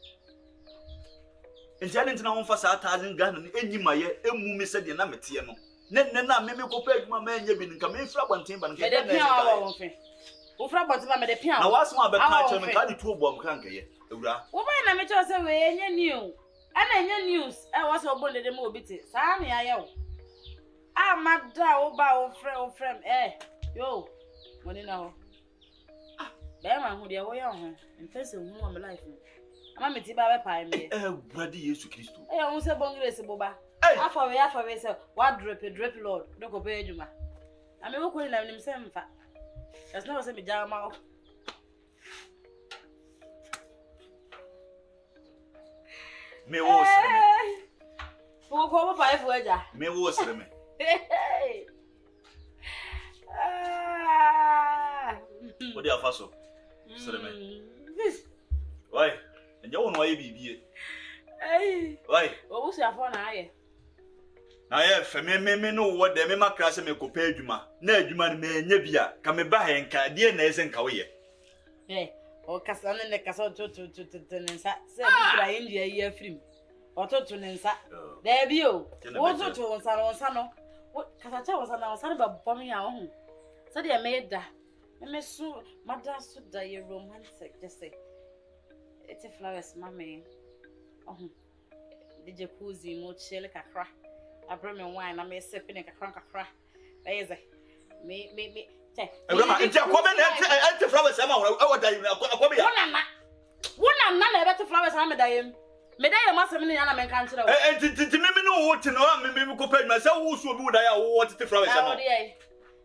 And telling to know for 1,000 gun and any my mummy said the Nametiano. Nena, maybe compared my man, you've been coming from one team and get a piano. Who from what's the piano? I was my back and carry 2 bomb canker. What am I just away? Any new? And any news? I was open the mobility. Sammy, I am. Ah, my dog, bow, friend, eh? Yo, what do you know? Bema who dia wo ya ho mpese hu wo me life ama meti ba be pai me brother Yesu Kristo hu se bongrese boba afa we se wa drop lord do ko be adwuma ami wo ko ni na nim se mfa that's not say me jama me wo se me wo ko ba pai fu aja me wo se me what dia faso Why? And you won't why be. Why? What was your phone? I have me know what the Mema class me compare Juma. No, Juma may nebia, come by and Cardian as and Kawaii. Eh, or Cassan and the Castle to Tenensa, say India year free. Or to Tenensa. There be you. Also to Sano. What Casacha was an answer about bombing our home. So they made that. Me so mother so die romantic just say it's a flowers mommy the jacuzzi mo chill kakra I bring me wine I may sip in kakra there is me check it's a woman and flowers am I die one na better flowers am die me die must me na men kan kire and me no what no me compare myself who so be die what the flowers am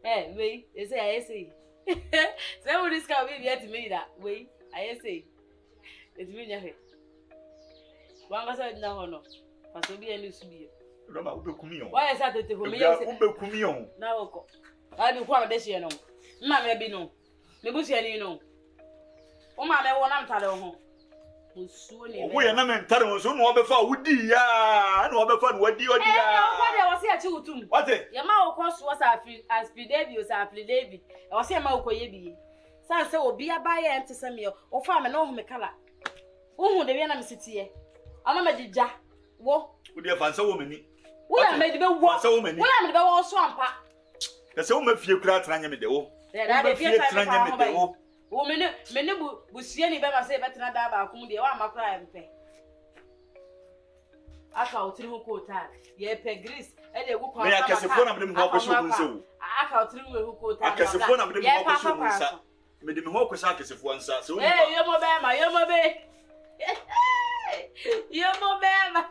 eh wait I say say what this can be yet me that way I say it's me here one was na hono paso bi enu su bi Rama ube kumi on why is that to me ube kumi on na oko I do kwa de she no mma me bi no me bu she ni no o ma me wona mtale ho osuo ni wo ye na me ntare ho so no obefa wudi ya na obefa no wadi odi ya what dey was here chi utum what ye ma wo kwa so as David o sa David e was here ma wo koye bi san se obi abaye ente se me o fa me na ho me kala wo hu de wi na me sitie ama me dija wo odi fa nsa wo mani wo ya me de be wo nsa wo mani wo ya me de be wo so ampa da se wo ma fie kura tranya me de wo da de fie tranya me de wo wo me ne busie ni be ma se betina da ba akum de wa makra ya mpe aka otiri ho ko ta ye pe grease e de gu kwa me akasefo na me de ho akoso bu nsa wo aka otiri ho ko ta akasefo na me de ho akoso bu nsa me de me ho akoso akasefo nsa se wo yo mo be ma yo mo be yo mo be ma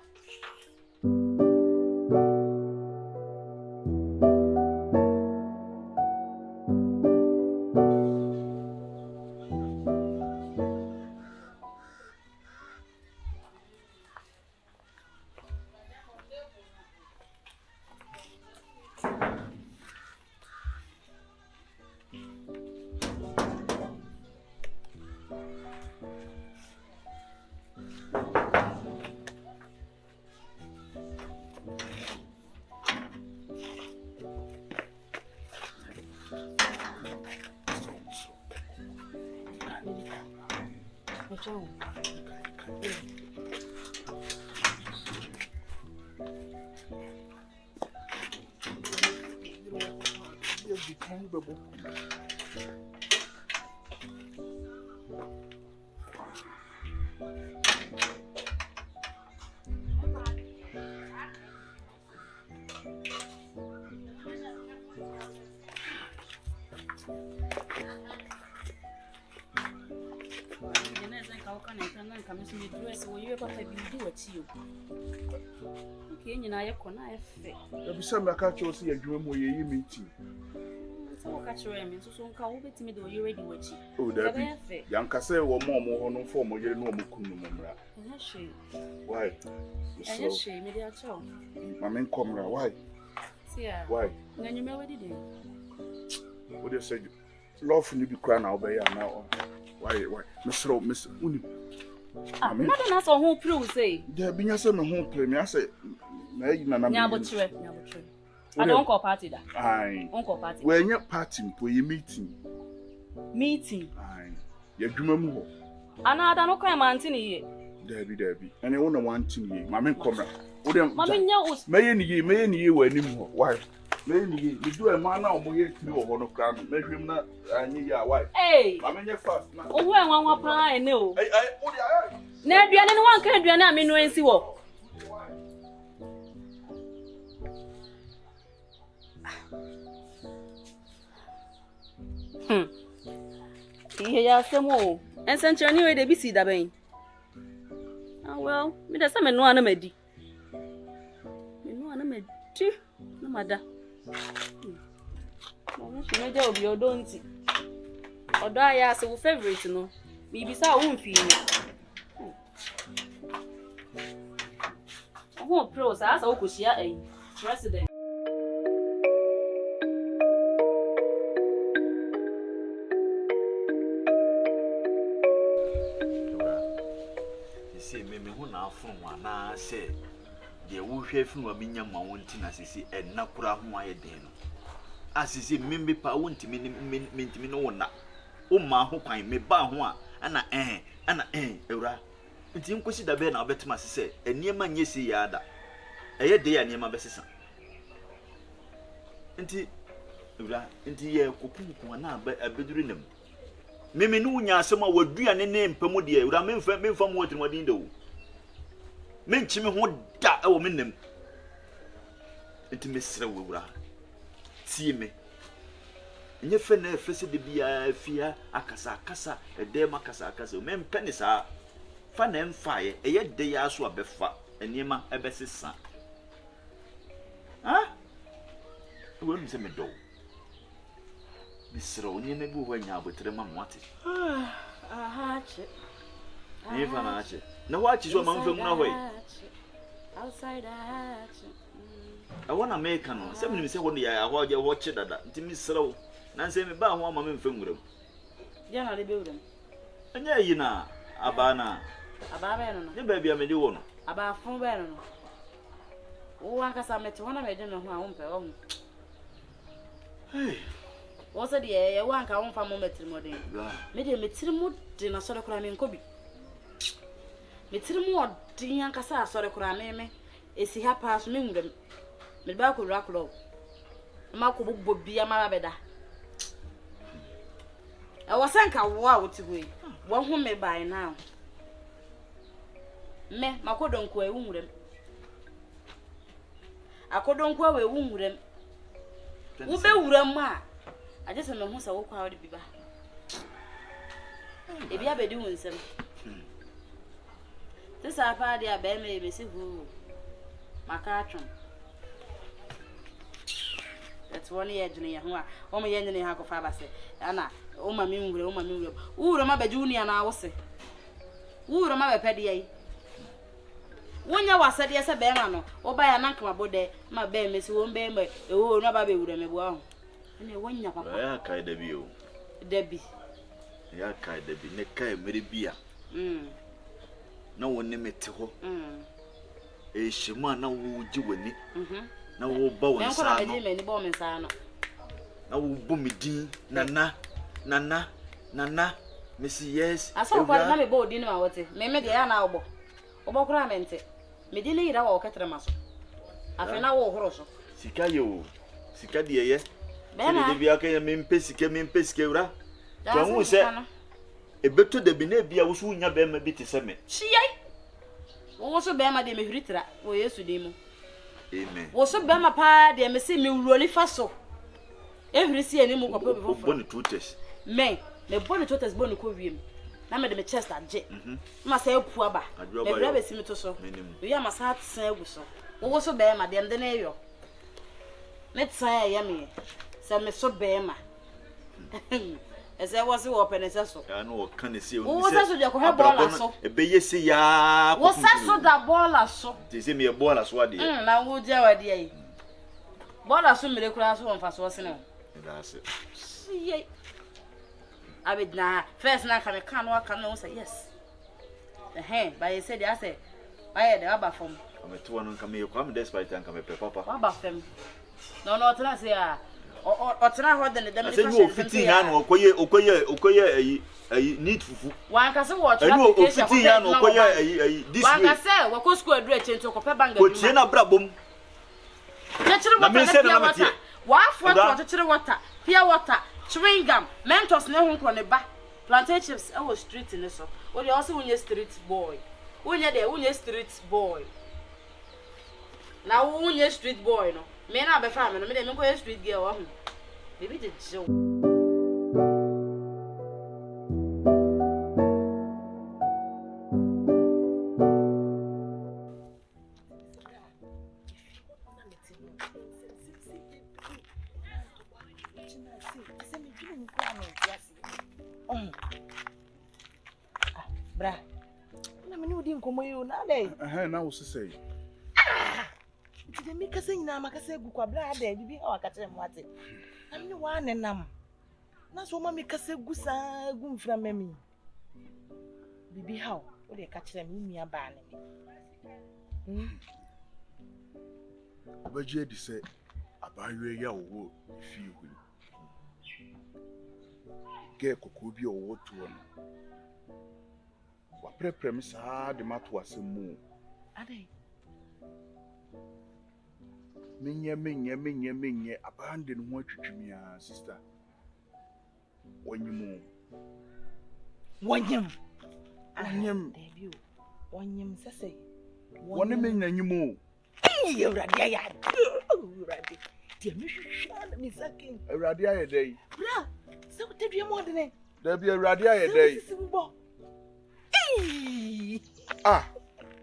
so me dress wo yewe papa bi di wachi o okay nyina ye kona efe e bi se me ka cho se adwuma mu ye yi meeting so ka chere me so nka wo betimi de wo yewe di wachi o da bi yanka se wo mo ho no fo mo yere no mo kunu mo mra she why so she me dia cho mama nkomra why why nganyume wedi de what you say love ni bi kra na obey na why misro miss uni mama na so ho prove say de bi nya se me ho play me ase na yi na na nya botre I don't call party da ai uncle party we nya party mpo ye meeting ai ye dwuma mu ho ana ada no kwa man tini ye dabi ene wona wantin ye mama nkomra wo dem mama nya us meye ni ye wa anim ho why meye ni ye me do e ma na omo ye tiri ho no kra no mehwem na anyi ya why mama nya fast na o ho enwanwa pa ene o wo dia na aduane ne wanka aduane a me no ensi wo ihe ya semo ensenchani we de bisi da ben well me da sama no ana madi na mada mo shi me de obi odo nti odo aya se wo favorite no bi bisa wo mfi ni ho pro sa wo koshia president na se de wo hwe funu abinya ma wonti na sisi enna kura ho aye den no asisi membe pa wontimi mentimi no wona o ma ho kwan me ba ho a ana ewra nti nkosi da be na obetima sese eniema nyesi ya ada eye de ya niema besesa nti ewra nti ye kopunku na abeduru nem meme no nya asem a waduane ne mpamu de ewra memfa mo wotrimodin de wo menchimi ho da e wo menem enti mesre wura tie me nye fe na efese de bia afia akasa ede makasa mem pene sa fa na emfa ye eye de ya so abefa eniema ebesesa wo mi se me do mesre onye na bi wo nya abotre ma mwate ahache Eva na ache. Na wachi so man fam na hoy. Outside ache. I wanna make no. Sem ni se ho ya ho je watch dada. Ntimi srew. Na se me ba ho ma me fam wuram. Ya na le be wuram. Anya yi na abana. Aba be no no. Ni ba bia me di wo no. Aba fun be no no. Wo akasa mete wona me de me ho a wo mpe wo. Hey. Wo se de ye wo anka wo mfa mo metiri mo den. Me de metiri mo de na so de kura me nkobi. Metiri mu odin ankasa asore kura me esi ha pass me nwuram me ba ko raklo ma ko bobbo bia ma beda e wasanka wo a woti hoyi wo hu me by now me makodonko e nwuram akodonko we nwuram wo be wuram a agese me hu sa wo kwa wo de biba e bia bedi wonsem this apa dia be me be si hu makatron that's one year juni ya ho a o me yenye ne ha ko fa ba se ana o ma mi nwure uro ma be juni na awose uro ma be pede yi wonya wasade se be ma no o ba ya nanka mabode ma be me si wo be me e wo no ba be wure me bo ahu ene wonya papa ya kai da biyo debi ya kai da bi ne kai mere bia na wonne mete ho e shima na wo ji wani na wo ba won sa no na wo bo me din nana mesi yes aso kwa na me bo din ma wote me de ya na obo kura mente me di le ira wa oketre maso afi na wo horo so sika de ye de bia ka me mpesike wura to hu se ebeto de bi na bia wo so nya be ma bi te se me chiyai wo so be ma de me hwiritra wo Yesu de mu amen wo so be ma pa de me se me wuroli fa so e hwiri si ani mu kopo be fofo boni tuters me boni tuters boni ko wiem na me de me chest age ma say pu aba me bra be simi to so we ya masa atsan agu so wo so be ma de ndene eyo me tsan ya me se me so be ma ese wo se wo pene se so ya no kan ne se wo se so je ko he bola so e be yesi ya wo se so da bola so ti se me bola so ade na wo je wa de yi bola so mere kura so won fa so se ne that's it see abidna first na kan no say yes but you said I say why the aba from I'm to one come here come despite and come papa aba fam no tena say o tena ho de dem say you 15 yan okoye ayi need fufu wan ka se wo tena application 15 yan okoye ayi this way wan ka se wo ko school adu a chento ko pe banga ko tie na brabom na me say na mate wa afo to chere water pure water chewing gum mentos na hu ko ne ba plantain chips I was street in so o dey also when street boy when you street boy now when you street boy no me na be fa me no me dey me ko street girl wa hu baby dey jow bra na me no di nkomo yi o na dey na wo say ti de mi kasa nyina makasa egu kwa bra da bibi ha wakata mu ate na me wa nenam na so ma mi kasa egu sa egu mfra mami bibi ha o de ka kire mi nua ba ne obaje di say abawe ya wo fi hu ke kokko bi o to no wa prepare me sa de mato asemu ade menye abande no ho atwitwimia sister wanyim debut wanyim sese wone menyanyim Eurade ya Eurade ti me hwehwa na me sakin Eurade aye dey bra se wo tedua mo de ne da bi Eurade aye dey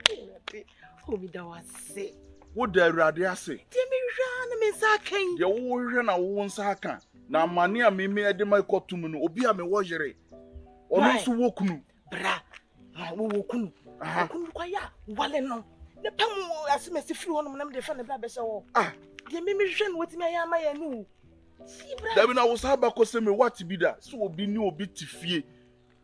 Eurade o mi da wase wo da Eurade ase ti me hwehwa na me sakin ye wo hwehwe na wo nsa aka na amane a me ede mai kotum no obi a me wo yere ono so wo kunu bra wo kunu kunu kwa ya wale no ne pam asemesi firi honom na me de fa ne bra be se wo de me hwehwe no wotimi ayi ama ya nu da bi na wo sa ba ko se me wati bi da so obi ni obi tifie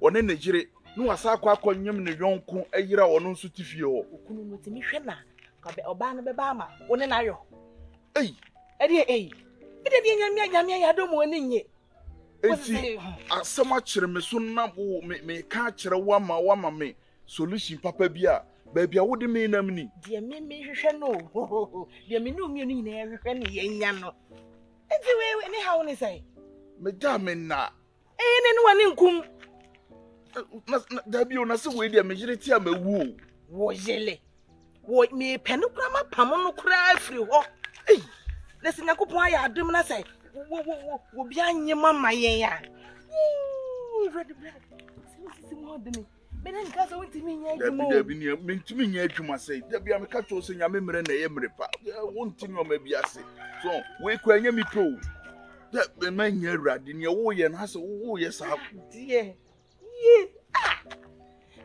one na jire no wasa akwa nyem ne yonko ayira ono nso tifie ho okunu no timi hwe na ka be oba no be ba ama one na yo ede de nyamia ya do mo ani nye enti asema kire me so na wo me ka kire wa ma me solution papa bi a ba bia wo de me nam ni de me hwehwe no de me no mi no nyina hwehwe ne yenya no enti we ne hawo ne sai me da me na ne no wane nkum da bi ona se we de me jire ti a mawu wo yele wo me pene kura ma pam no kura afiri ho na se nyakopon aya adum na sai wo bia nyema mayen ya ready bread se mo de me me na nka so ntimi nya adwuma da bi ni me ntimi nya adwuma sai da bia me ka cho se nya me mere na ye mere pa wo ntimi o ma bia se so we kwa nya mi pro da me nya Eurade ni wo ye na se wo ye sa die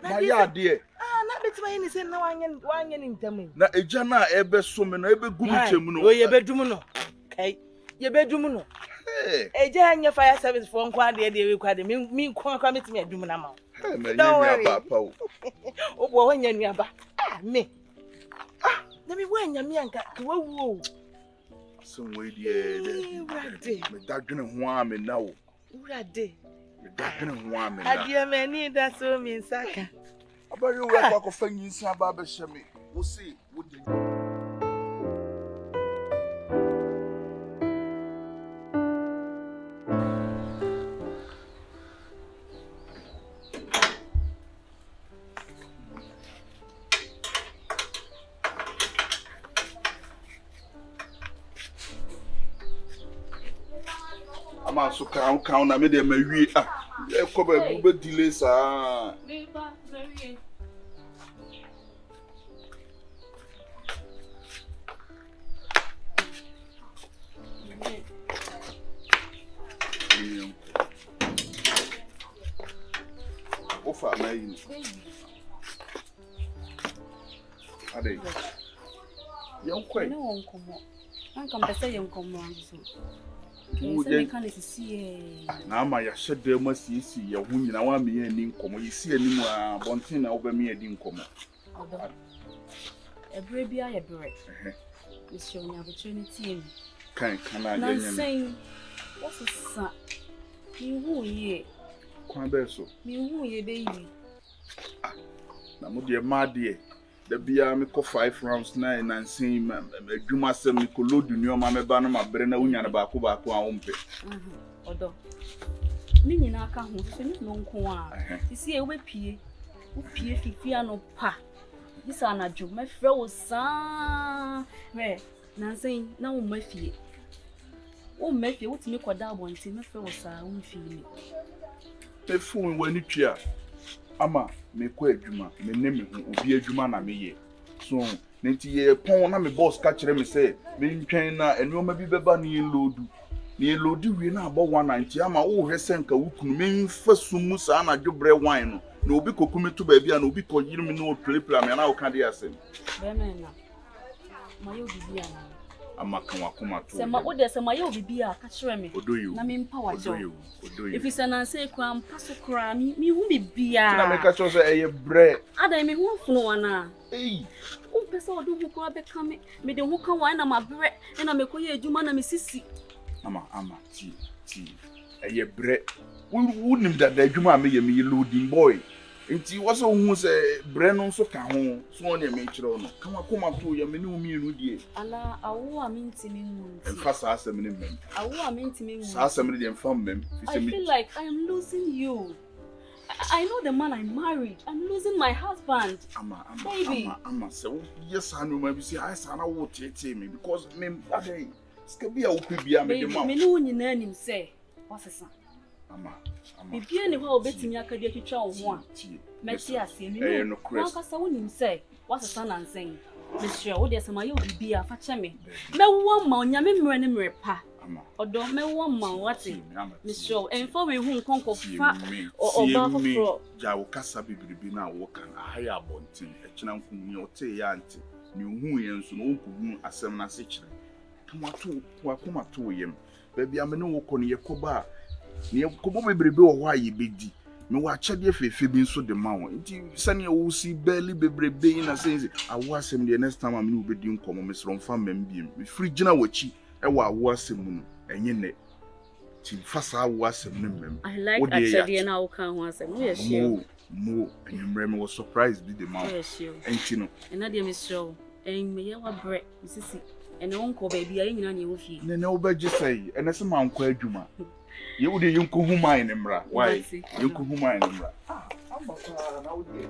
na ya de na betima ye ni se na wanye ni ntam na eja na ebe so me na ebe gumu chemu no o ye bedum no kai ye bedum no eja anya fire service for nkwa de we kwa de mi nkwa kwa metimi adum na ma me nya ba pa o bo wanya nuaba me na mi wanya mi anka wawu so we de me da dwene ho a me na wo Eurade me da dwene ho a me na adie me ni da so mi saka abari wo akwa ko fanyi nsia ba be hye me wo se wo de ama so kan na me de ma wie E ko ba bu be delay sa. Beba, very. Ofa na yi. Ade. Yankwai. Ne won komo. An kan pese yen komo anso. Ke kan sisi na ama ya hyede ma sisi ya hu nyina wa me ye ni nkomo yisi anim a bonten na oba me ye di nkomo. Ebre bia ye bere. It's your opportunity. Kan na Na anya. saying what's sa? Mi hu ye. Kwa be so. Mi hu ye baby. Na mo de ma de da bia me ko 5 rounds na nansen adwuma sem me ko load nneoma me ba no ma bere na unya na ba ko a wo mpe. Odo. Ni nyina aka ho so ni no nko a. Sisi e we pie. Wo pie fifi ano pa. Bisa na dwo me frɛ wo saa. Me nansen na wo mafie. Wo mafie wo timi kwada abonti me frɛ wo saa wo mfie. Me phone wani twa ama me ko adwuma me ne me hu obi adwuma na me ye so nti ye pon na me boss ka kire me say me ntwen na enoma bi beba ne load wi na abo 190 ama wo hwese nka wukunu me mfa sumu sa na dwobre wan no na obi kokumi to ba bia na obi ko yiri me no plepla me na wo ka de asem be me na mayo bibia na ama kan wakoma to se ma wo de se mayo bibia ka kire me odoyo na me mpa wajo odoyo if isa na say kwa mpa so kra mi hu bibia na me ka cho say eye bre ada me hu funu wana o pesa odu hu ko be kame me de hu kan wa na ma bre na me ko ye adwuma na me sisi ama ti eye bre wunim da adwuma me ye me loading boy nti waso hu se bre no so ka ho so on ye me kire no kan wakoma to ye me ne umi enu die ala awu aminti me hu emfa sa asem ne mem awu aminti me hu sa asem ne de emfa mem I feel like I am losing you. I know the man I married. I'm losing my husband. Baby. Ama so yes I know maybe say I say na wo tete me because me ade skabia wo pebia me de ma me no nyina anim say wasesa ama bibia ne ho obetimi akade atwitwa wo ho a meti ase me no kasa wonim say wasesa na nsen me sure wo de sama ye bibia fa che me wo ma onyame mre ne mre pa odo me wo ma wate me sure enfo we hu nkonko fa oba foforo ja wo kasa bibiribi na wo kan ahaya abonten ekina nkunni o te ya ante ni hu ye nso no nkuhu asem na se kire kamato wakoma to yem baby amene wo kono ye koba ne kobo bibiribi wo ho aye bedi me wa kyade afefe bi nso de ma wo nti sane wo si beli bebrebe na sense awo asem de next time amene wo bedi nkomo mesro mfa mbiem me free gina wachi e wa awo asem mu enye ne ti fasa awo asem ne mbem I like actually na wo kan ho asem we sure mo enyumre me was surprised bi the man enti no na de me sure en me ye wa bre sisi ene wonko baby ayi nyina ne wo fie ne wo ba gisai ene se man kwa adwuma ye wo de yonko human ne mra why yonko human ne mra amaka na wo de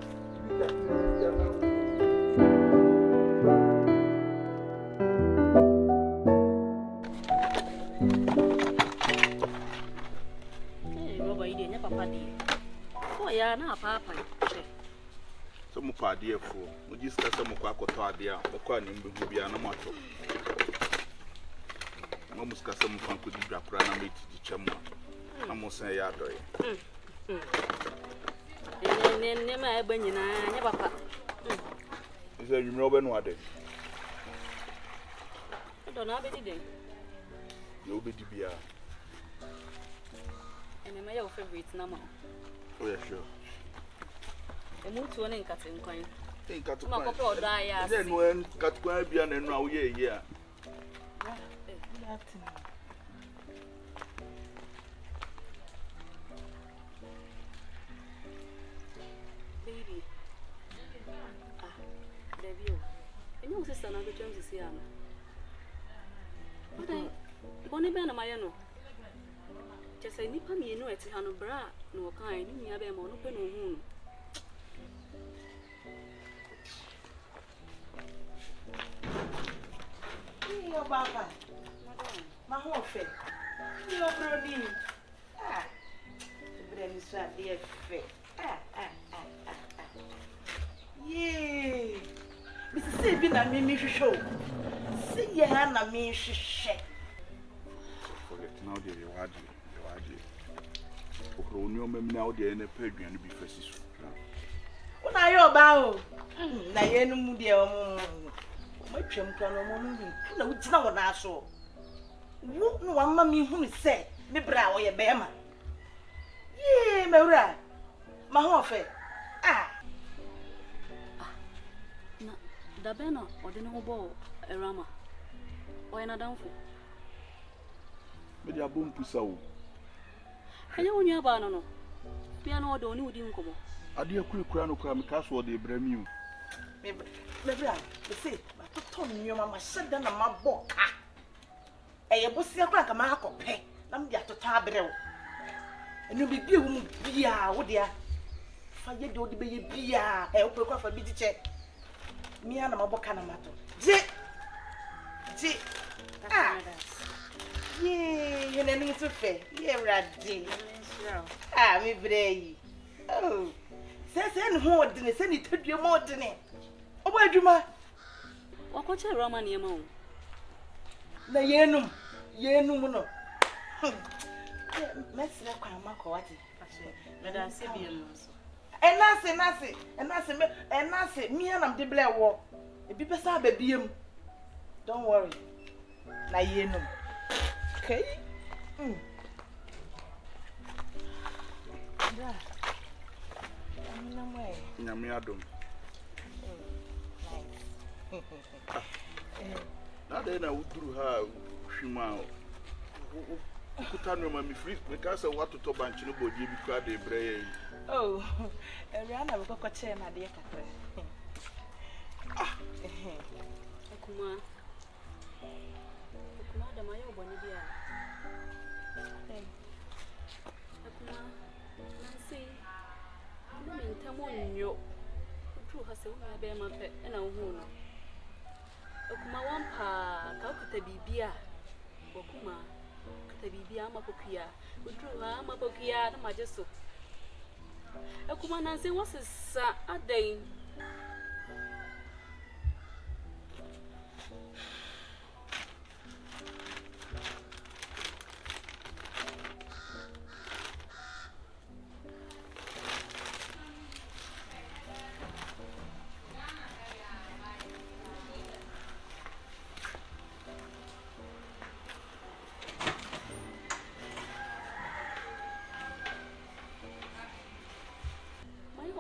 Roba ide nya papa di ko ya na papa so mu pa de afo mu giska se mu kwa akoto ade a mo kwa ni mbehu bia na mo ato mo muska se mu fan ko di dwapra na meti di chemu na mo san ya doye ne ma eba nyina nya papa isa yumro be no ade do na be di den yo be di bia ene ma your favorite na ma oh yeah sure emutu one nkate nkwan nkate ma kopo oda ya ase no en nkate kwan bia na enu a wo ye ye a baby baby o enyo sister na go chance si ana okay boni be na maye no chese nipa mi enu eti ha no bra no kan ni mi abe ma no pe no hu no Yo baba. Ma ho fe. Yo brodi. Ah. Bremi so ade fe. Yee. Mrs. Sebi na me hwehwe. See ye na me hwehwe. Forget now the reward. Okro onyo mem na ode na pa aduane bi fasi so. Una yo ba o. Na ye no mu de o mo twam kwa no mo mu na wugina wo na so. Wo no wa ma me hunu se me bra wo ye be ma. Yee mewura. Ma ho fe. Na da be no ode ne ho bo erama. O na danfo. Me dia bom pusa o. Kanya wonua ba no. Bia no ode oni udi nkomo. Ade akura no kura me ka so ode brami o. Me bra, se ba to ton nyoma ma sheda na ma boka. Eye bosia kura ka ma akopɛ. Na me dia to ta brew. Enu bibie wo mu bia wo dia. Fa ye de odi be ye bia. E wo pe kwa fa bi diche. Mi ana ma boka na ma to. Je. Ye na ni so fe. Ye radi. Me brei. Oh. Se no ho odine, se ni tadua mo odine. Obo adwuma. Wakoche Roma ne ma o. Na yenum no. Mesre kwa mako wati. Me da se bi no so. Enase mi anam de ble wo. Ebi pesa ba biem. Don't worry. Na yenum. Okay? Da. Nyame adom. Na de na uduru ha hwima kuta no ma mi free me ka say what to bank no bodi bi kwa de breye. Oh, Rihanna we go che na de kakra. Akuma da mayo boni bia. Akuma nansi mi ntamo nyo utu hase wo na be ma pe na wo hu no. Akuma wampa ka okuta bibia. Akuma okuta bibia amapokia. Utu ha amapokia na majeso. Akuma nansi wasesa adai.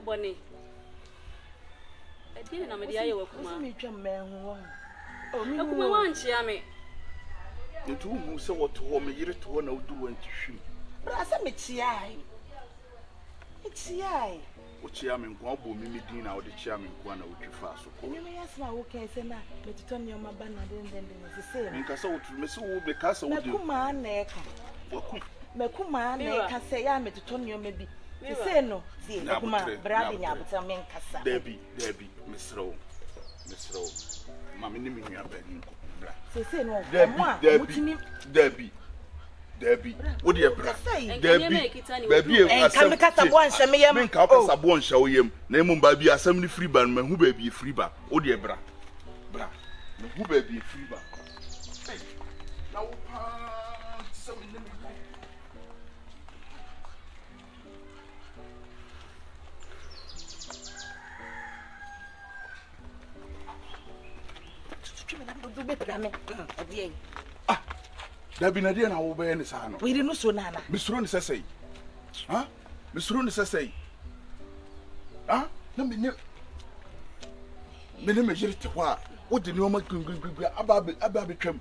Boni. Edine na me dia ye wakuma. Me twam me ho. Oh mi. Akuma wanchia me. Ntu hu se woto ho me yire to ho na uduru antihwim. Bra se me chiai. O chia me nko obo mi din na wo de chia me nko na wotwifa so ko. Ni me yasma wo kan se na me tuton nyoma ba na den se se. Nka se woto me se wo be ka se wo de. Akuma na e ka. Makuma na e ka se ya me tuton nyoma bi. Se no, si akuma brave nya buta men kasa. Debi, misro. Mama ni mi nua ba ni nko bra. Se no, Debi. Wo de bra. Debi. Baby asem. Kan kasa bo anhye me yam. Men ka kasa bo anhye wo yam. Na emu ba bi asem ni free ba no mahu ba bi free ba. Wo de bra. Bra. Mahu ba bi free ba. Na wo pa sem ni mi. Dabi na dia na wo be ne sa no. We no so nana. Misro ni sesei. Ha? Misro ni sesei. Ha? Na me me jere te kwa. Wo de no ma gungungun aba betwam.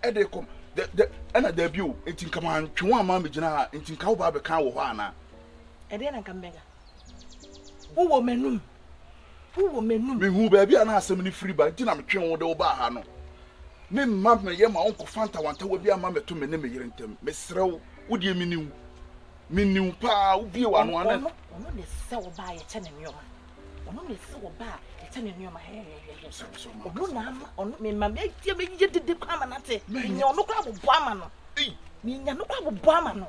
De kom. De ana dabi o enti nkama ntwe ama me gina ha enti nka wo ba be kan wo ho ana. E de na nka mbega. Wo menum. Me hu ba bi ana asem ni free ba enti na me twe wo de wo ba ha no. Me mma me ye ma onko fanta wanta wo bi ama meto me ne me yire ntem me serew wo de miniu pa wo bi wa no ana ono ne se wo ba ye che ne nyoma ono ne se wo ba ye che ne nyoma he ono na ama ono me mma me tie me ye dede kwa ma nate me nya ono kwa bobo ama no me nya no kwa bobo ama no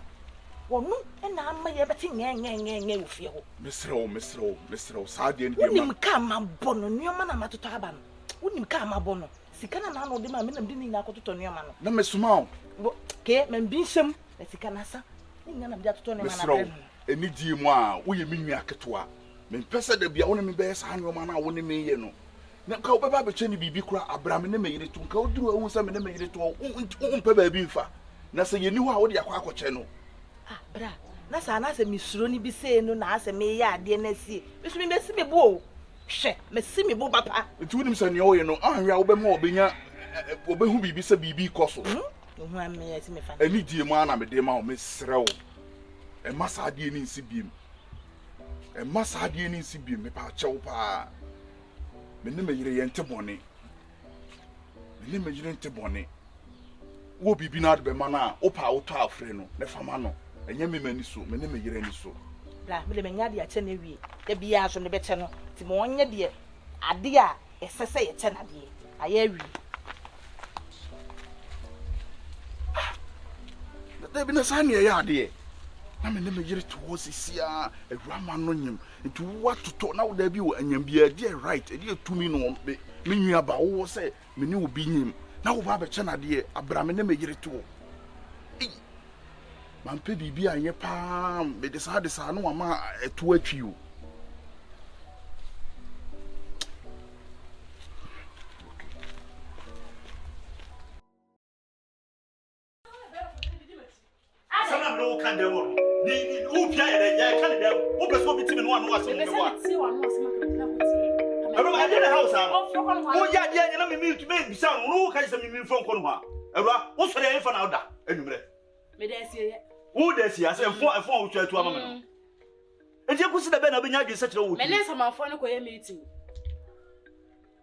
Wono na amma ye beti nye ofie ho. Mesrew saade ndi Wonim ka ma bono nyoma na matoto aba no. Wonim ka ma bono. Sika na no de ma me nam de ni na akototo nyoma no. Na mesuma o. Ke me bi nsem na sika na sa. Nya na bi atoto nyoma na mesrew eni di mu a wo ye menua ketewa. Me pese da bia wo ne me be sa nyoma na wo ne me ye no. Na ka wo beba be che ni bibi kura abrame ne me yire to ka wo duru wo sa me ne me yire to wo mpe ba bi mfa. Na se ye ni ho a wo de akwa akwache no. Ah, bra. Na sa na se misuro ni bi se no na ase me ya ade na sie. Bisu me mesi me bo. Hwe, mesi me bo papa. Nti wonim se ne wo ye no anhwa wo be ma obenya obehu bibi se bibi koso. Ohu ame ya ti me fa. Ani die mu ana me de ma wo mesrew. E masa ade ni nsi biem. E masa ade ni nsi biem me pa chew pa. Me ne me yire ye nte bone. Me ne me yire nte bone. Wo bibi na de be ma na wo pa wo to afre no ne fama no. Enye me mani so me ne me yire ni so. Bla me le menya de ache na wie. Da bia so ne be che no. Ti mo onye de ade a esese ye che na de. Aye awi. Da bi na sa ne ye ade. Na me ne me yire to wo sisia ewama no nyim. Nti wo atoto na wo da bi wo anyam bia de right. E de tumi no me nua ba wo se me ne obi nyim. Na wo ba be che na de abrame ne me yire to wo. Mampe bibi anye pa me de sa no ama eto atwi o. Sana no kan dem o. Ni u bia ya kan dem. U be so bitimi no anu asem me wa. Ero ma dey the house am. O ya dey anya na me to me bisa no ka se me fon kono ha. Ero wo sori en fa na oda enumre. Me dey see ye. Who does he? I say, four to a woman. And you could see the Ben of Benyadi such a woman. Menes my phone meeting.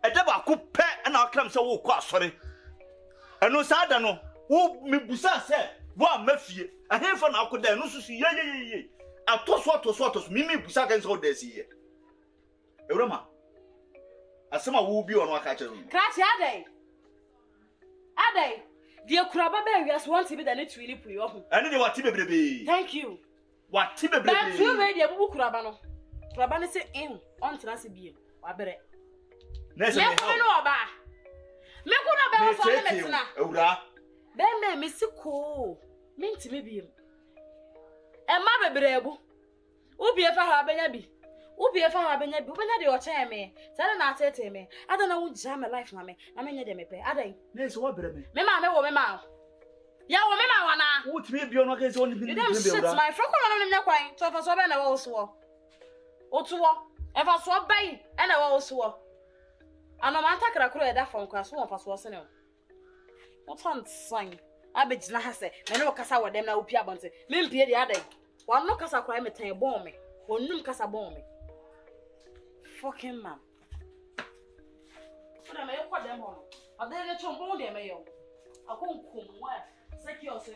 A double could pet and I'll come so quite sorry. And no sadano, who me busa said, one Mephi, a handful now could then no see ye. I toss what to Mimi Busa against all this year. Roma, as some will be on what catcher. Catch Ade. Ade. Dear Crabba Berry, as once he did it really put you off. And then what Timmy baby. Thank you. What Timmy baby? But you made a book Crabano. Crabana say in on Trassi beam. I bet it. Never know about. Make one about then may Mr. Cool. Mean to me beam. And Mabba Brebo. Ubi ever have a Ubi ever have a when I do your chair me. Tell an answer to me. I don't know who jam a life, mammy. I mean, you didn't pay. I don't. There's what, baby. Mamma, Mamma. Ya Mamma, what may be on against only you don't sit my frock on the quine, so if I saw Ben, I also. Or to walk, if I saw Bay, and I also. And I'm attacking a crew at that phone class, one of us was in. What's on sign? I bet Nahase, and no Casa with them now, Piabonte. Men pay the other. One no Casa crime at a bomb me, one no Casa bomb me. Fucking man. But I may put them on. I didn't let you hold them, mayo. I won't come where. Secure, say,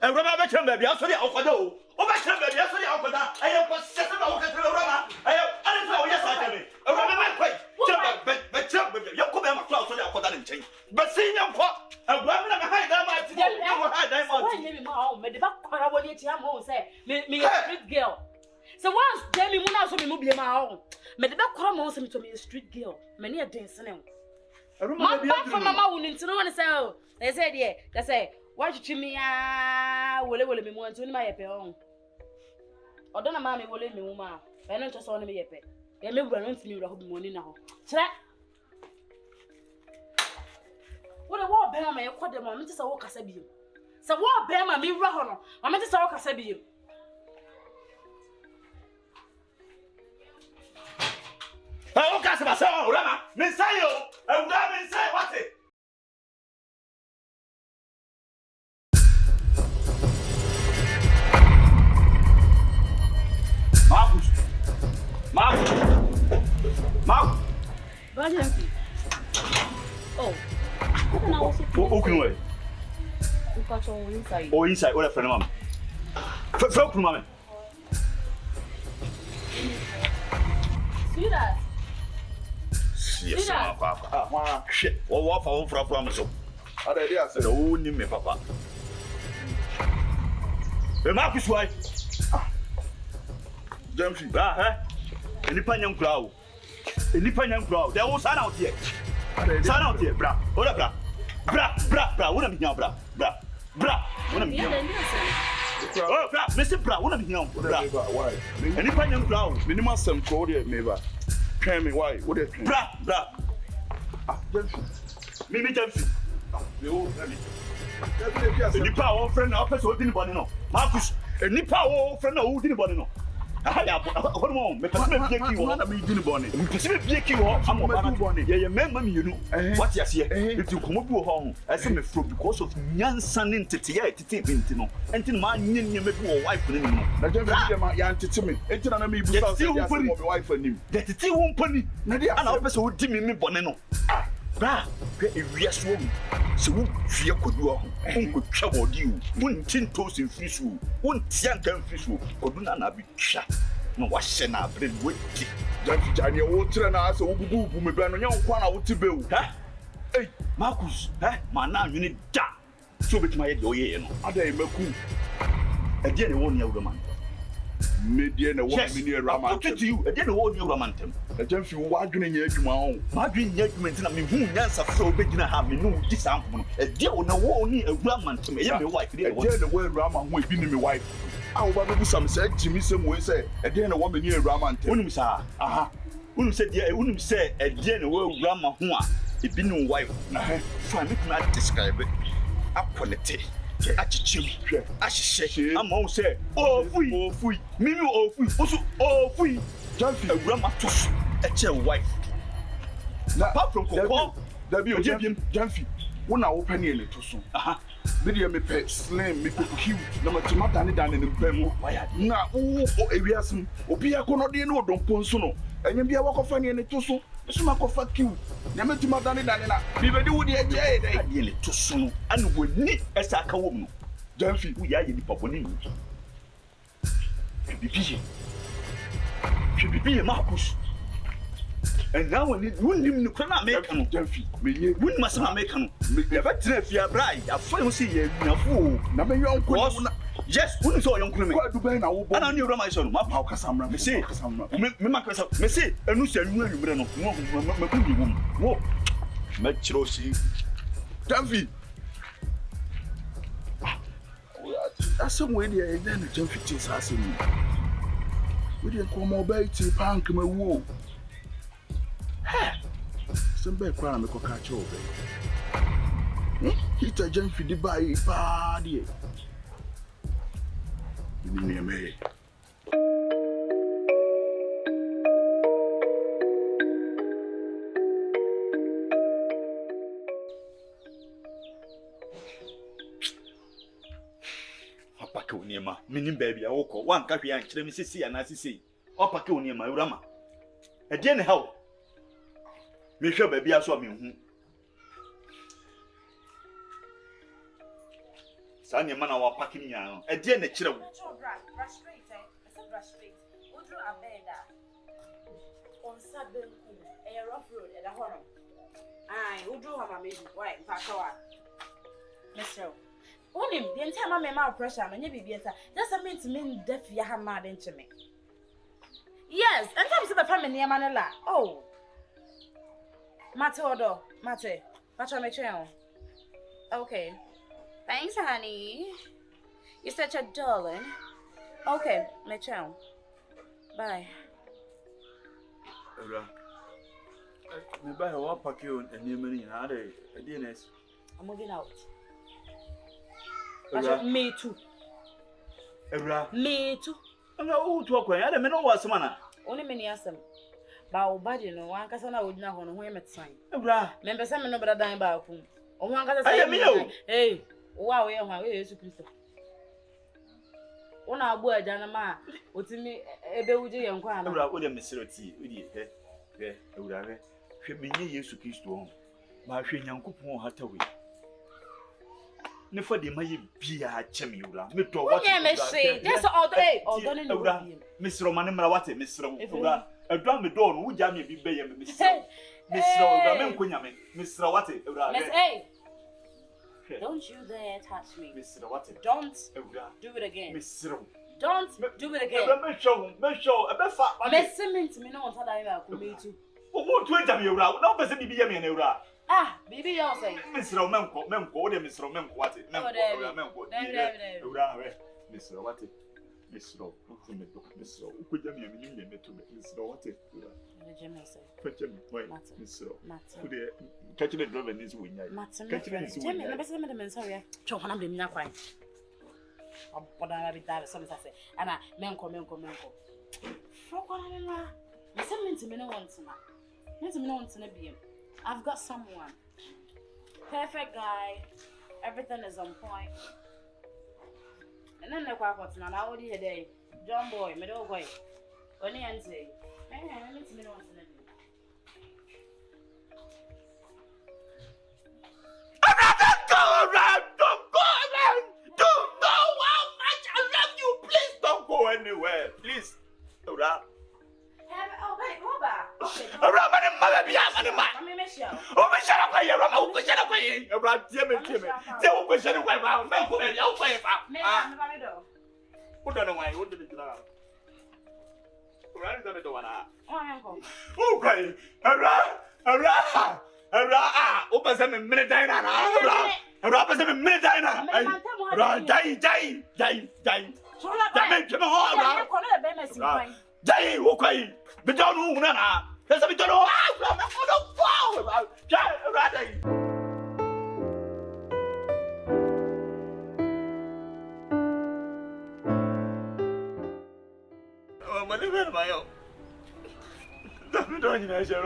and Rama baby, I saw the Okado. Over baby, I saw the Okada. I have got 7 hours to Rama. I have, yes, I tell me. A Rama quite. But jump with you. Come and close to the Okada and change. But see young what? A woman high diamond. Me a street girl. So once Jamie Muna so me move my own. Me the back come on to me a street girl. Many a dancing. My back from my mouth into no one say, they said, yeah, they say, why should me? Will me want to my own. Or don't a mammy will let me, woman. I don't just want me a pet. They may run to me the morning now. What a war bear may acquire the moment to walk as a beam. So what bear my me run? I meant to walk as a beam. I don't cast myself, Rama. Messiah, and Rama say what it. Marcus. Oh. Open way. Inside. Oh, inside. What a friend, mama. Folk, mama. See that? Yes, papa. Shit. What for from so? Ada dia say. No ni me papa. E Marcus why? Jamfi. Enipa nyam kura o. Enipa nyam kura o. There was sound out here. Sound out here, bra. Ola bra. Bra. Wona me nya bra. Wona me nya. Oh, bra. Mr. Bra, wona me nya. Bra. Why? Enipa nyam kura o. Minimum some code here, neighbor. Tell me why? What they train? Bra. Jamfi. Me Jamfi. You Enipa o friend na person odi ni body no. Marcus, enipa o friend na odi ni body no. Aha ya what mo me person be ki wo. Na me di ni body. Me person be ki wo am ba na. Ye memma me yunu. What ya se? Enti komo bi wo ho. I say me from because of nyansa ne ntete ya tete binti no. Enti ma nyen me bi wo wife ne no. Na Jamfi dey ma ya ntete me. Enti na me bu sa say ya say mo be wife anim. The tete wo mpani. Na dey ana person odi me bone no. Bra, ewia so mu. Se wo fie kodu ho. Unko twa body o. Won tinto sin fisu. Won tia nkan fisu. Kodu na bi twa. No wa hye na abre woti. Jamfi jani wo tire na ase wo bubu me bra no nya nkwa na wo tibe o. Hey, Marcus, ma na anwene da. So betima ye de oye no. Ada e maku. E de ne won ya wo man. Me de ne wo me ni Rama. I'm talking to you. E de ne won ya wo man tem. E Jamfi wo adwene nya adwuma ho. Ma adwene nya adwuma ntina me hu nyansa fra obegina ha me no di sampo no. E de wo na wo ni awura man tem. E ye me wife de wo. E de ne wo Rama ho e bi ni me wife. A wo ba be busam say Jimmy say mo say e de ne wo me ni Rama ntem. Unum sa. Aha. Unum say de unum say e de ne wo Rama ho a e bi ni wife. So me kuma describe it. Aponete. Achichim. Ahihye. Ama wo say ofui. Mimi ofui. Oso ofui. Jamfi awura ma to so e che wife. Na apart from kokko da bi o Jamfi wo na wo pani ele to so. Aha. Me dey me pe slim me pe cute na ma timata ne dan ne pam na wo ewiasem obi akono de ne odompo nso no enye bia wakofa ne ne to so so makofa cute na me timata ne dan na bi be di wo de eje e dai de le to so no anu woni esa aka wo mu no. Jamfi wo ya ye di papo ne ni bibi Marcus. And now when you nim no kana make no Jamfi me ye won masama make no me betra fia brai afo e si ye nyafo na me yonko na yes won so yonko me kwa Dubai na wo bo ana ni ewra mai so no ma pa kasamra me say me makasa me say enu se anu anwumre no me ku bi wom wo me chiro si Jamfi asem we dey na Jamfi ti sa asem we dey ko mo ba ti pank me wo Sembe kwa na me ko ka che obe. Kita Jamfi di bai pa die. Ni me. Opake oniema, minim baby awoko, wan ka hwe ankyere me sisi ana sisi. Opake oniema urama. E de ne hawo. Me hwe baby aso me hu. Sa ne mana wa pake nya no. E de ne kire wo. Brush straight, eh? I said brush straight. Udru abeda. On Sabenku, a rough road at a horror. Aye, Udru have a maybe. Why, Pakawa? Mr. Only the entire mamma pressure, and you be better. That's a mean to mean deaf ya have mad into me. Yes, and comes to the family near Manila. Oh, Matodo, Mate, Pacha. Okay. Thanks, honey. You're such a darling. Okay, Mitchell. Bye. Me buy wa pack you and you money na dey DNS. I'm moving out. Me too. Ebra. Me too. Nga o to akwan. Ya me no was mana. Only me ni asem. Ba o body no wan kasa na odina ho no ho emetsan. Ebra. Me pese me no bra dan ba akum. O wan kasa say me o. Hey, wa we ho we Yesu Kristo. Ona agbo aja na ma otimi ebe wuje ye nkwa ana. Ebra o de mesiroti, o di he. Ebra he. Hwe menye Yesu Kristo ho. Ma hwe Nyankopon hatawe. Ne for de maye bia cheme wura. Me to what. Yeah, me say. Just all day. All done in the wura. Misro mane mra wate misro wura. Edwa me do no wuja me bi be ye me misro. Mr. Wate, Miss A. Don't you dare touch me. Mr. Wate. Don't do it again. Mr. Don't do it again. Miss Simmons, me no one tell I will me too. Who to enter me around? No person be me and around. Ah, baby, you're saying. Mr. Memco, Mr. Memco, what? Mr. Wate. Mr. Could you mean to Mr. Wate? Catching the driver is winning. Jimmy, never said them sorry. Chop on them, not quite. But I be that some say, and I menko. Frog on Miss Simmons, me no one to my. Miss me no one to be. I've got someone. Perfect guy. Everything is on point. And then the quack what's not out here day. John boy, middle boy. Only and say, I need to know what's in it. Don't know how much I love you. Please don't go anywhere. Please. Aura. Oh, wait, go back. Aura, oh, my shut up, I am a shut up. Around Jimmy. Tell me, shut up, I'm not going to play. Put on away. What did it do? Right on the door. Okay. Hurrah! Open some minute diner. Hurrah, some minute diner. Die. Die, okay. But don't know, Nana. There's a bit of my own. Don't you know, Sir?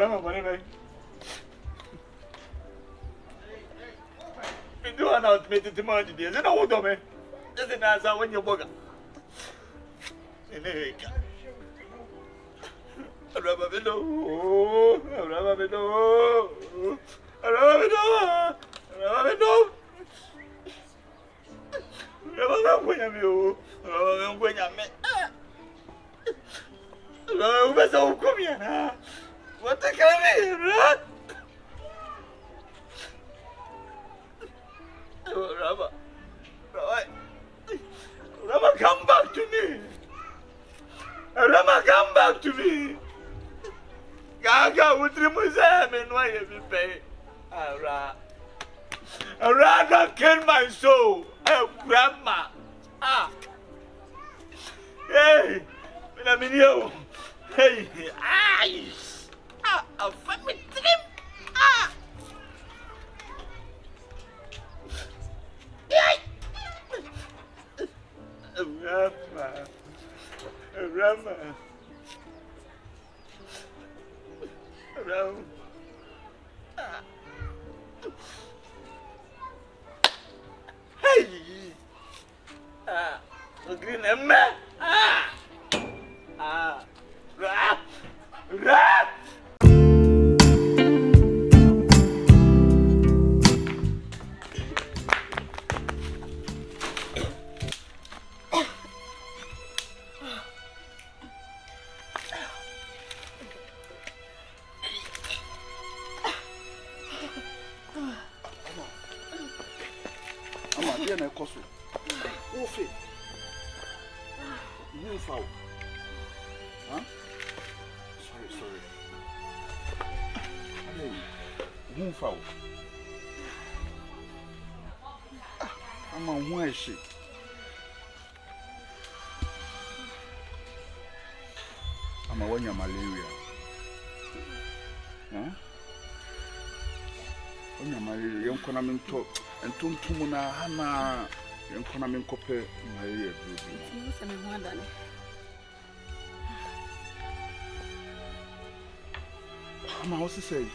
Do an outmate to Marty, and I would me. Doesn't answer when you're bugger. In a rubber window. What the hell? Rama, come back to me. Rama, come back to me. Gaga would remove them and why have you pay? Ara, don't kill my soul. Oh, grandma. Hey, I mean you. Hey, a family dream. Rama. Hey. Green Emma. Rap. Na koso ofe you foul huh sorry hey you foul ama hu ehye ama wanya malaria huh wanya malaria yonkona minto entuntum na hana yonkona minkope malaria dudu Sema mwanda ne. ama what say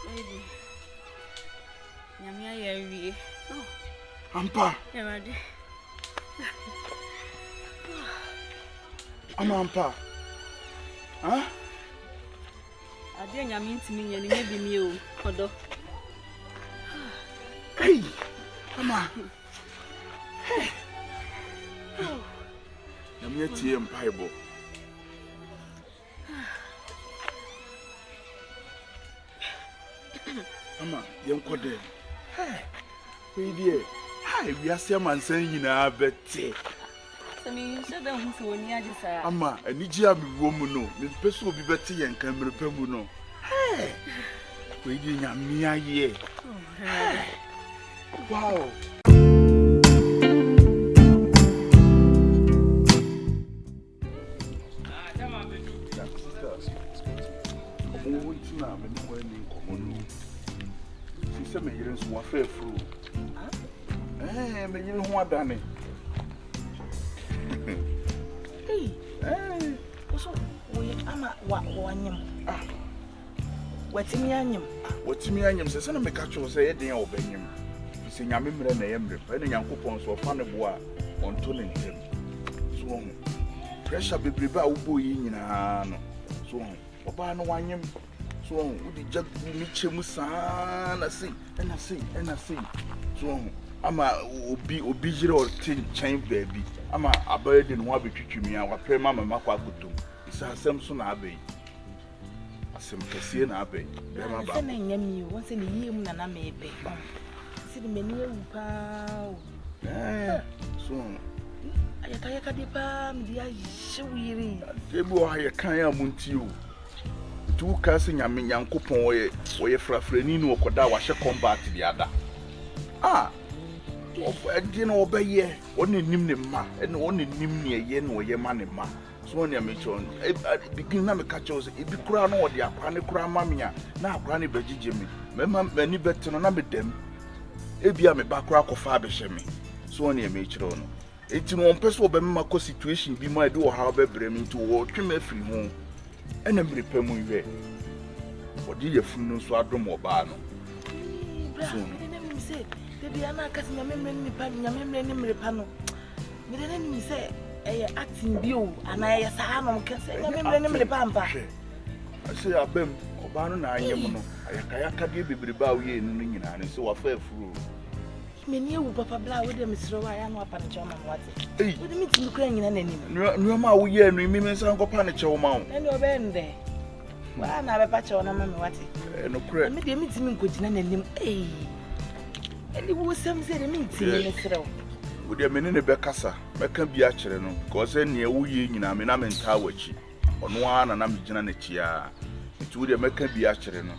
Baby. Nyamia ya wie. ampa Erade. ama ampa huh Ade nyamia ntimi nya ne nya bi mi o. Kodo. Hey, ama. Hey. Nyamia tie mpaibo. Ama yenkode. We dear. Hi, we are some man saying you know better. So me should don't so near this. Ama, and Nijia be woman no. The person will be better and can repel no. Hey. We didn't me ye. Wow. She said, "Me hearing some fair fruit." Eh, me hearing what done it. Hey, so we ama wanyam. What's me anyam? What's me anyam? Says, "I make a choice. Say, they are obeying him." He said, "I remember the name. And the young coupons were found a boy on turning him." So, pressure be prepared. Ubu in a so, Papa no wanyam. So, would the jug meet him, son? I see. So, I'm a obedient or tin chain baby. I'm a bird in one between me. I pray Mamma Maquagutum. It's a Samson Abbey. A Simcasian Abbey. I'm sending you once in a year when I may be. See the menu pow. So, I can't get the show weary. They will hire Kaya Muntio. 2 casting a young coupon where you frafrenino or Koda was a combat to the other. Ah, I didn't obey ye, only Nimma, and only Nimni yen or ye money ma. So on your matron, it begin to catch us, it be crown or the Apani crown mamma, now Granny Betty Jimmy, Mamma, many better than number them. It be a back rock of Fabershemi. So on your matron. It's no person of a situation be my door, however, bring to walk to free home. And I'm repairing you. What did you feel so I don't know about? Soon, say, baby, I'm not casting a memory in the pan, your memory in the panel. But then you say, acting view, and I as a ham can say, I remember in the pampa. I say, I bem, Obano, I am I can't give you about you in Ringing, and so I fair through. Many of Papa Blah with them, Mr. Ryan, or Panacha, what? Hey, what do you mean to Ukraine and any? No, ma, we are remembrance Uncle Panacha Mount. And you're been there. Well, I have a patch on a mamma, what? No credit. Maybe a meeting could name him. Eh, and it was some said a meeting. Would you mean in a Becassa? I can be actually no, because then you in a minam Tawachi on one and I'm Janachia. It would make be actually no.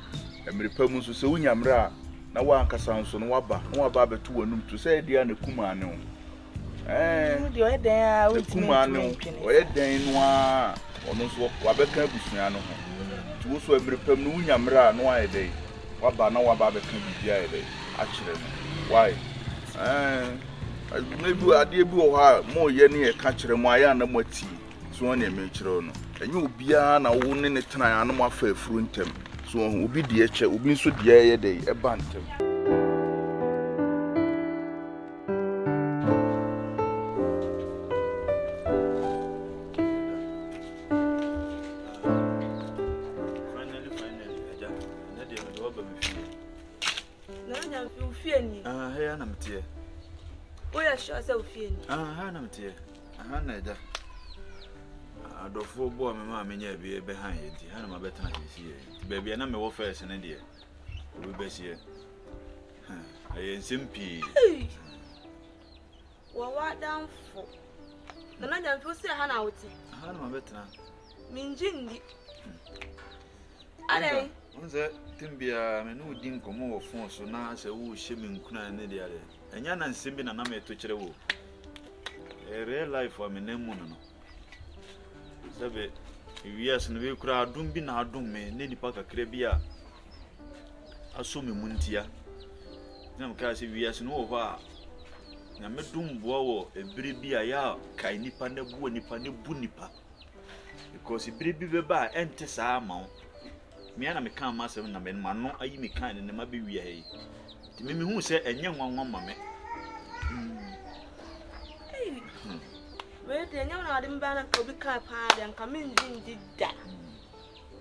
And repairments to Sunyamra. Na wanka sanso no waba beto wanum to say dia na kuma ne o de o den a wotimi o den no a ono so wabeka busua no ho to so ebrepam no wunyamra no aye dey waba na waba beka bibia aye dey a kire no why maybe ade bi o ha mo ye ne e ka kire mo aya na mati so na me kire no enye obia na wo ne tena anu afa afuru ntem. So, Ubi the Eche, Ubi so dear day, a bantam. Adofo bo me ma menya bi behind it ha na ma beta na hie baby na me wo first na de obi be hie aye nsimpi wa danfo na jamfo se ha na wote ha na ma beta na minjindi ale onze timbia me no di nkomo wo fon so na se wo hye me nkuna na de ale enya na nsimbi na me to kire wo real life wa me nemu no Sabe, yes, no we kura adum bi na adum me ne nipa kakra bi a aso me muntia na mka se yes no ho a na me dum boa wo ebire bi a ya kai nipa na bu nipa ne bu nipa because ebire bi be ba ente saa ma me ana me kan ma se na me ma no ayi me kan ne ma be wi a yi ti me hu se enye nwanwa ma me Wait, and you're not in Banner Kobe Cap and come in did that.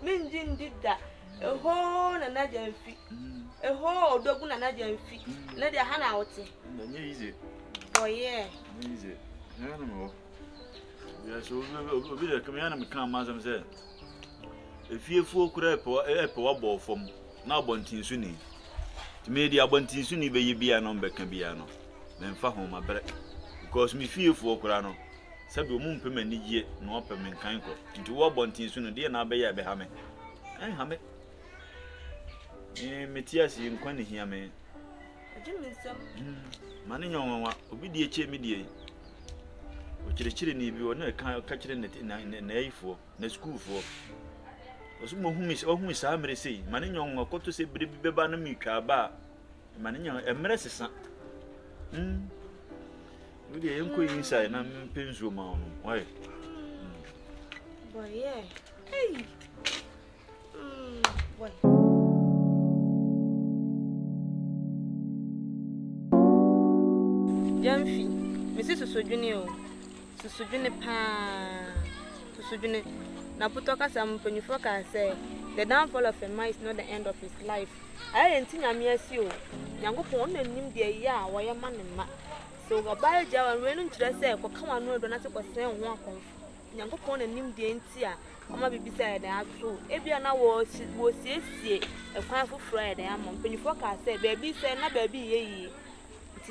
Min did that. A whole and Nadian feet. A whole dog and Nadian feet. Nadia Hannah out. Easy. Oh, yeah. Easy. No. Yes, we'll be the command and come as I said. If you fool could a ball from now, Bontin Swinny. me di abontin so ni be ye bia no mbeka bia no me mfa ho mabre because me fie fo kura no sabi o mu mpem anigye no opem nkan ko nti wo abontin so no de na be ye be ha me ha me metiasi nkwa ne hia me Jimisam. Mane nyonwa obi die eche me die. O kirikiri ni bi o na ka kire na ayifo na school fo. Oso mo hu sa mere sei mane nyonwa koto se bire bi beba na mitwa ba. Mane nyon emere sesa. We die enko inside na mpenzo ma ono. Why? Boy, yeah. Hey. Boy. Jamfi, Mrs. Susujuni, Susujuni pa, Susujuni. Naputoka some Penifoka say, the downfall of a man is not the end of his life. I ain't seen a mere you. Yango pon and nim dear ya, why a man and ma. So go buy a jar and run to the say, for come on, no, don't ask for saying one conf. Yango pon and nim dear tia, I might be beside the actual. Every an hour was yes, a quite for Friday. I'm on Penifoka say, baby, say, no baby, ye.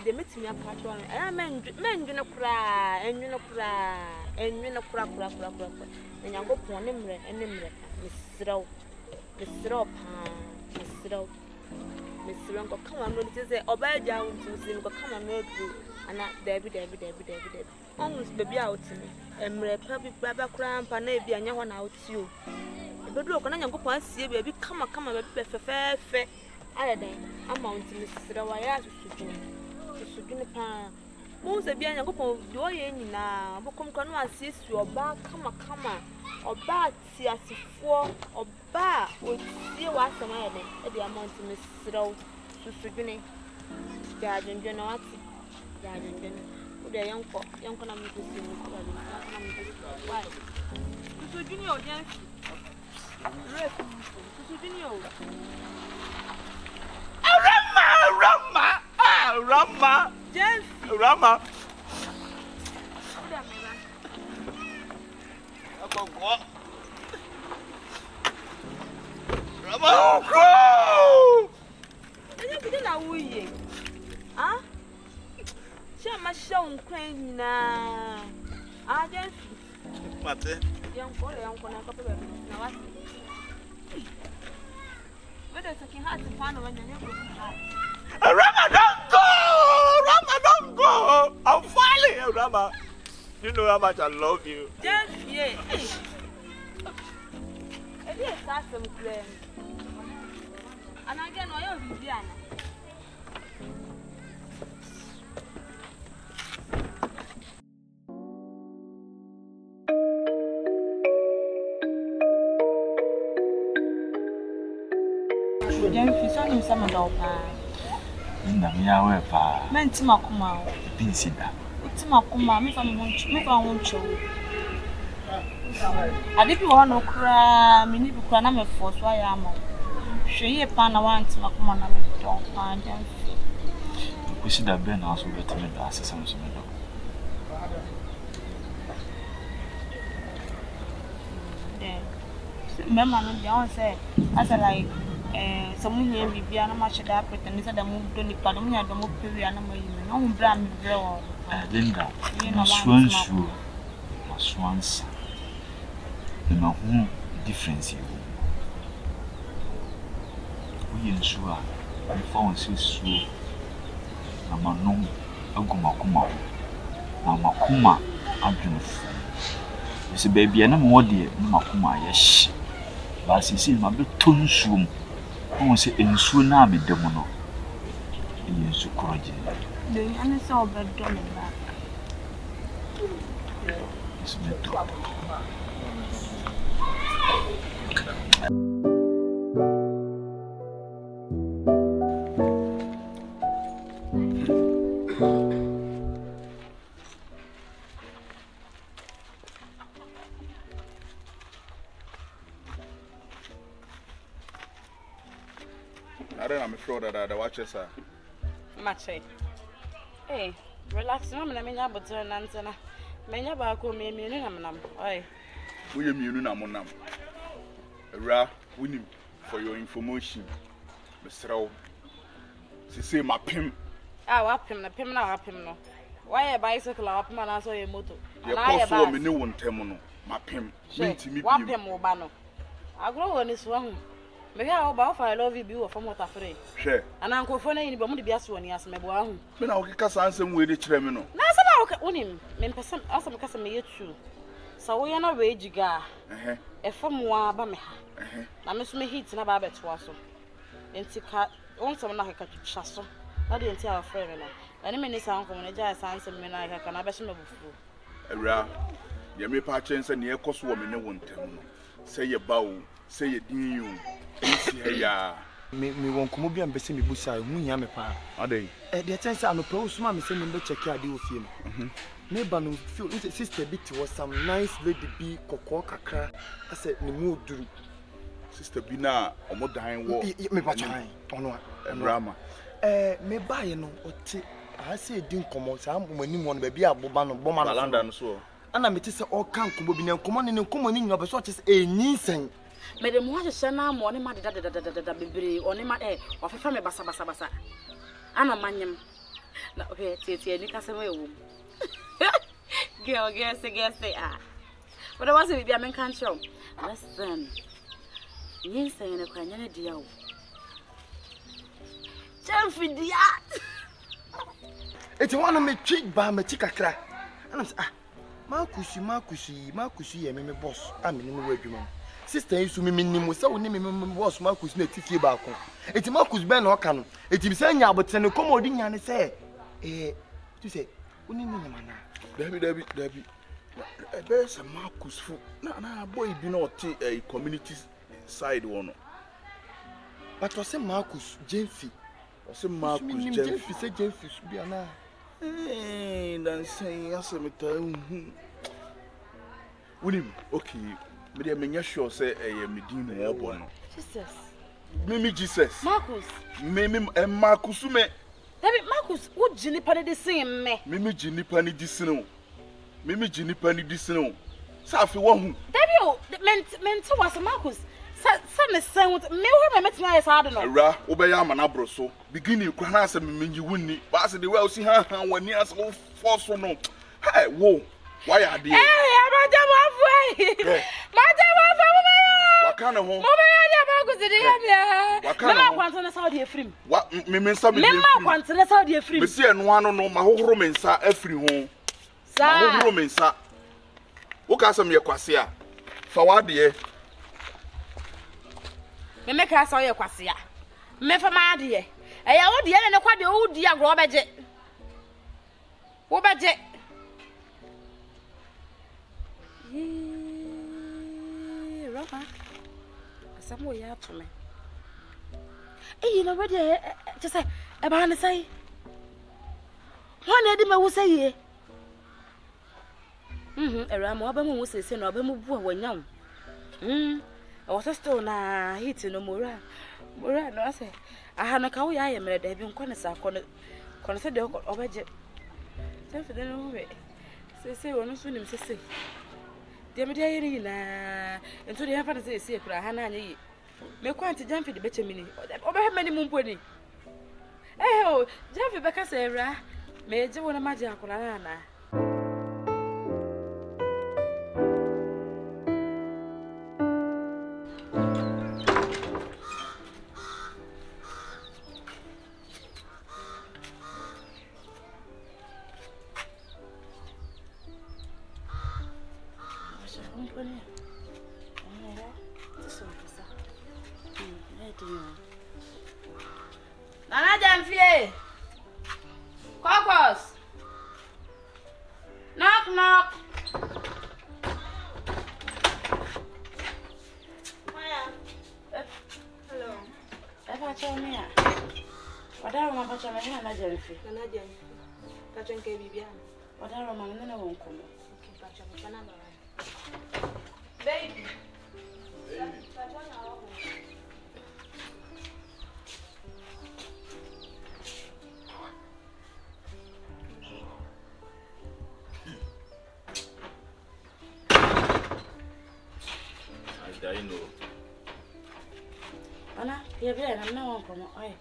They met me a patron. I men do not cry, and you know cry, and you know crack. And I go upon him and him, Miss Row, Miss Uncle, come on, to say, or buy down to see, come on, and that Debbie. Almost baby out to me, and my puppy baba cramp and maybe I know one out you. But look, and I go upon see baby, come on, fair. I I'm mounting Miss Row, I asked you. Sujunipa. Most of the young people do any now, but come assist your back, come or bad see as if for or bad would see what some other at the amount of Miss Row to Sujuni. Garden Generati, Garden with a young economic to see why. To Sujuni, Rama. Yes. Rama. Rama. Go. You didn't know we. Ah? She must show crane now. Ah, yes. Mate. Young couple of couple of now. But it's a hard to find when you're Rama, don't go! I'm falling, Rama. You know how much I love you. Just yeah. It is awesome, Glenn. And again, I am Viviana. Then, if you saw him, some na mia we pa menti makuma o binsida uti makuma me fa woncho ade bi wo no kra me ni bi kra na me fo so aya ama hwe ye pa na wanti makuma na me don pa dan kusida be na so betime da asesam so me do mema no dey on say as like someone here bibia na ma sheda pretend say da mu do ni pa do nya do mo pewi na ma yimi no hu bra me bre wo Linda maswansa na hu difference you we ensure we found so na manom agumakuma na makuma adwufu ese baby na mo de makuma ye hye ba sisi ma be tonsuom o se ensuo na me dem no yesu kroje de ane so be do me ba isso me to I'm afraid that the watches are much. Hey, relax, no, I mean, but Nansana. Many of our communion, I we immune namonam. Ra, winning for your information, Mr. say my pim. Ah, wapim na wapim no. Why a bicycle wapim na so ye moto. Ye cost so me ne won tem no. My pim. Mentimi bi. Wapim wo ba no. Agro woni so hu. Me ga oba fa love you bi wo from water free. Hwe. Ana nkofo na yin bi mo de biaso woni asem bo ahu. Me na wo keka sansem we de kire me no. Na asem wonim, me mpesem asem kasa me yetu. Sa wo ye na we jiga. Efam wa ba me ha. Na me so me hit na ba beto aso. Enti ka onsem na ka twitwa so. Na de enti our friend no. Na ne me ni san kom na ja sansem me na ka na be so me bufu. Ewra. Ye me pa chense ne ekoso wo me ne won tem no. Say ye bawo, say ye din you. Isi ya. Me won komo bia mbese me busa hu nya me pa. Adai. De chense anopa usuma me se me be check ade ofie no. Me ba no feel sister bit was some nice lady be kokko kakra. I said ni mu duru. Sister bi na omodan wo. Me pa chan. Ono drama. Me ba ye no oti I say din komo sa mani mo no ba bia aboba no boma no. Balanda no so. Ana me ti se o kan komo bi na komo ne komo ni nwa be so che enyin Me de mo ahye na mo ne ma de da bebre oni ma ofefa me basa ana manyem na okay tie ni kasa we wo girl say but I was be am kan show listen yin say na kwanya na dia wo chamfi dia eti wona me twi ba ma kakra ana say makusi ye me boss amini me wadwuma sister yi su mi nimu se woni me boss makusi na tifie ba ko eti makusi be na oka no eti bi se nya abote ne komo odi nya ne se tu se woni ni nyama na Dabi there's a Marcus fu na boy bi na oti community side one but was say Marcus Jenfi was say Marcus Jenfi say Jenfi su bia na dan say asemeta woni okay me dey menya sure say me din mo obo no Jesus me Jesus Marcus me Marcus me David Marcus wo jini pa de sin me me jini pa ni disino me jini pa ni disino sa afi wo hu David o ment was Marcus sa me san me wo me metina yes ade no ra wo be ya mana bro so beginning kwa na asa me nyi wunni ba asa de well si ha wani asa wo force no hey wo why are they Wakana ho. Mama ya Marcus de ya. Mama kwanta na Saudi afrim. Wa me nsa me. Mama kwanta na Saudi afrim. Me se eno ano no ma hohoro me nsa afri ho. Sa. Hohoro me nsa. Wo ka asem ye kwase a. Fa wa de. Me me ka sa ye kwase a. Me fa ma de. Eya wo de ne kwa de wo di agro beje. Wo beje. Roma. Samo ya to me. You know what just say about say. One edi me wo say ye. Era mo ba mu say no ba mu bu a wanyam. I was still na hit no mora. Mora no say. Aha na ka wo ya ye mere da bi nkwane sa kono say de obaje. Say for no we. Say wono so nim say. De me dey ri na ento de hafa say say kura ha na anye me kwanti jamfi de beche mini oba mani mumpo ni o jamfi beka say ra me je wona maji akura na Nana Jamfie. Kokos. Knock. Hello. Eba chomia. Wadaro mama chomia Nana Jamfie. Nana Jamfie. Kachonke bibia. Wadaro mama nene wonkomo. Okay, kachonke kana ba. Baby. I know. Ana, ya bila na mna wangu mo. Ai.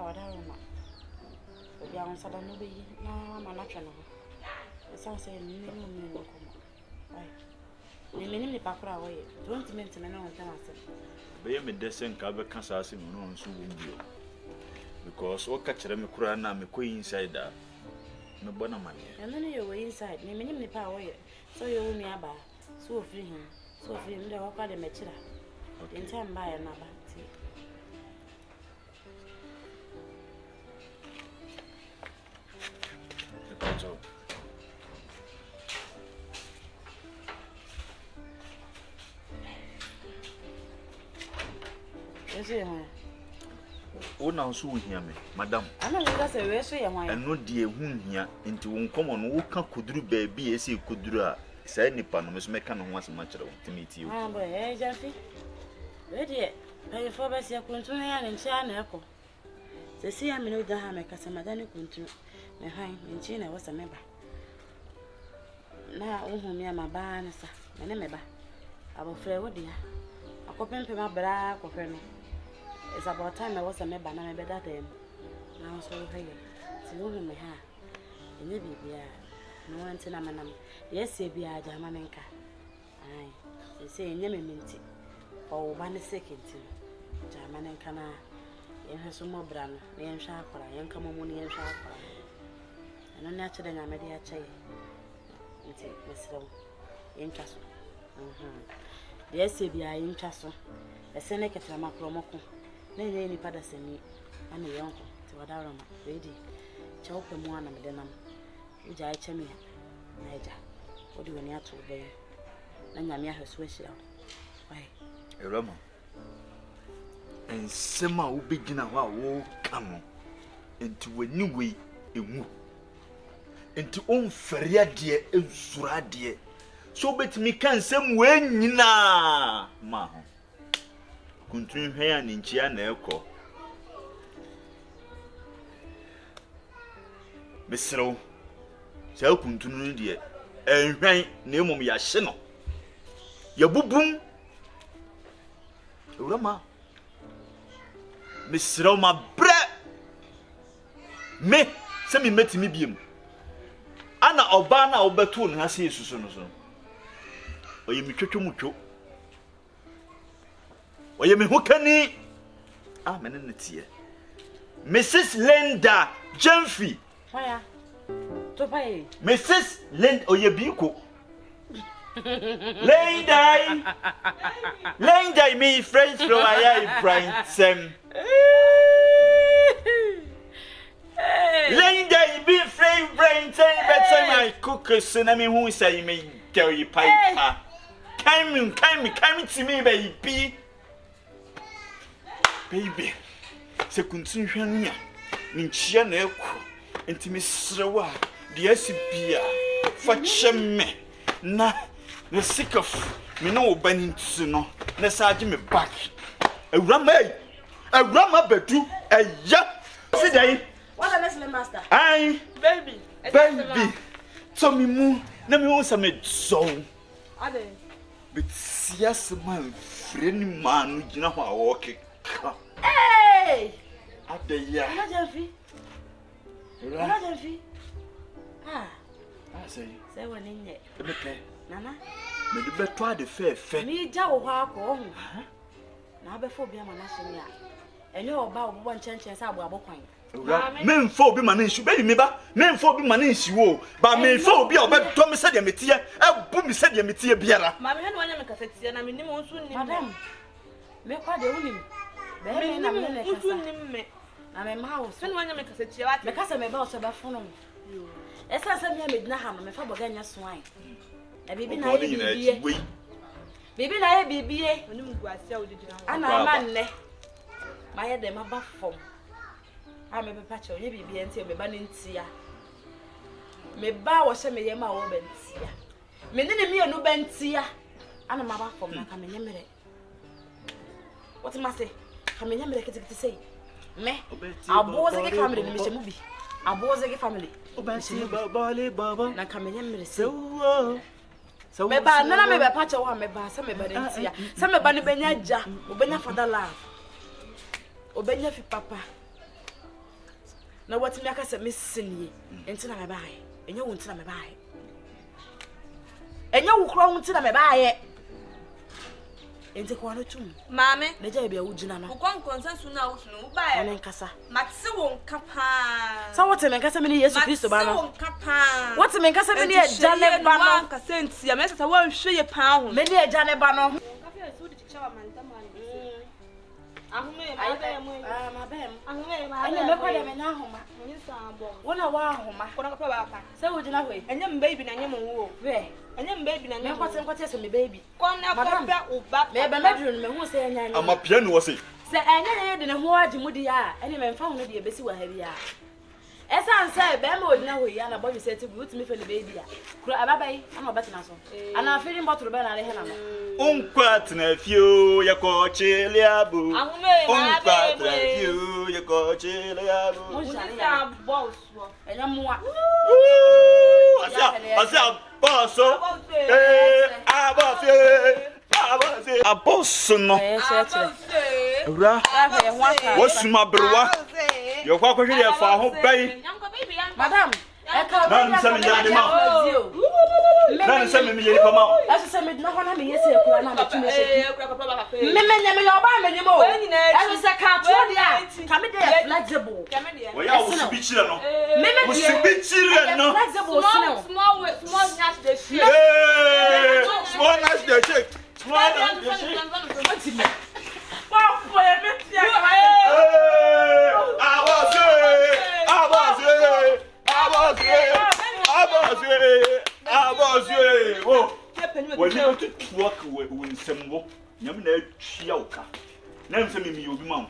Odaroma. Obi awon sada no be na ma na twa no. Esa say ni no ko. Ai. Ni pakura wo ye. Don't mean to me no ntana ase. Be me desen ka be kan sa ase no nso wo bio. Because o ka kire me kura na me ko inside da. Me bona mane. And then you were inside. Ni pa wo ye. So you will me aba. So free him. So free him the work the mechira. In time buy another. O na so hia me madam ana le say we so ye hwan eno de ehu hia nti wo nkomo no wo ka koduru baabi ese koduru a sai nipa no me so meka no ho asema kire wo timiti o ah boy jafi we de pay for be se kuntu ya ne ncha na eko se si ya me no da ha me kasa madani kuntu me han nchi na wo sa me ba na wo hu me ma ba na sa me ne me ba abofre wo de ya akopempe ma bra akofre no. It's about time I was a member and I bet that now so high. See who me ha. In the baby, no one to Namanam. Yes, be a Germanenka. Aye, they say in Yeminti or 1 second. Germanencana, in her sumo bran, young sharper, young common young sharper. And unnaturally, I'm a dear chay. Miss Low, in Castle. Yes, be a in Castle. A Seneca Macromoco. Nay, any pada semi, and a uncle to Wadarama, ready. Choke them one of them, which I chemia. Naja, what do you need to obey? Then I her swish out. Why, a Roma and Sema will begin a while, come into a new way in woo. Into own feria dear and sura dear. So bet me can some when na ma. Kuntun hwe an nchia na ekọ Mesro sa kuntun no de enhwan na emom ya hye no ya bubum Urama Mesro ma bre me se me metimi biem ana oba na obeto no ase yesusu no so oye mitwetwe mutwo oye me hokani mene netie Mrs. Linda Jemfi why to pay Mrs. Linda oye biko Linda me friends from ayai Brian Sem Linda be friend Brian Sem better my cook so na me who say me tell you pipe come to me baby Baby, se kuntin hwania, nchia na ekọ, enti mesrewa, de asibia, fa chemme, na sikaf, me no obani ntu no, na saage me back. Awrama bedu, eya. See dey. What a lesson master. Aye, Baby. So me mu, na me won sa me so. Ade. But sias man, friend man, gina ho awoke. Hey! Adeya. Rajafi. Say one in it. Nana? Me the better the fair. Me jaw walk home. Now before be a manation. And you're about 1 chance as I will point. Men for be manish, baby me ba. Men for be manish wo. But men for be about Thomas said Yamitia. I boom said Yamitia Biara. Mamma, when you make a fetch, and I mean, Madam. Make what they will. I'm a mouse. When you make a fetch, because I'm about to phone. As I said, I made Naham, my father again, swine. A baby, baby, I be when you go out. And I'm man, my head, I'm a buff form. I'm a patch of baby and say, me banning tea. Me bow was a me yama woman tea. Me didn't me a no bentia. And I'm a buff form, like I'm a memory. What am I say? I'm a memory to say. Me, I'll boss a family, Mr. Movie. I'll boss a family. Baba, na kamenya mrese. So me ba na me be pa che wo me ba se me ba dentia. Se me ba ne benya ja, obenya father love. Obenya fi papa. na what me aka say me senie enti na me baaye enye wo enti na me baaye enye wo kro wo enti na me baaye enti ko no tum maame na ja bia wo gina no wo kon consensus na wo sunu wo baaye na nkasa matse wo nka pa sa what me nkasa me ni Yesu Kristo ba no matse wo nka pa what me nkasa me ni eja ne ba no nkasa ntia me sasa wo hwe ye pa ho me ni eja ne ba no ahume ma be mu ma be mu ahume ma ene me ko de me na homa nyisa abo wona wa homa ko na ko ba pa se wo gina hwe enye me baby na nye mo wo we enye me baby na nye me kwate se me baby ko na ko ba u ba me be medru me hu se enya nya ama pia no wose se enya nya de ne ho agi mu di a ene me mfa hu no de besi wa ha bi a esan say be ma odina hwe ya na body set bu utimi fe le baby a kuro ababai ama batina so ana feeding bottle be na le he na no unkwat na fio yako chiliabu ahume ma unkwat be na fio yako chiliabu mo jare nyisa ya abo so enya muwa asa bosso abosso no ura wasuma berwa yo kwa kwhwe ye fa ho bai madam e ka na nsa me nyane ma na nsa me yeri pa ma ese se me na ho na me yesi ekura na me tumi se me nya me yo ba me nyimo ese se ka to dia ka me dey flexible wo ya wo su bi chire no me wo su bi chire no flexible small nyash de shake small nyash de shake small nyash de shake When you to work with some work, you may chiauka. Name some me, you be mom.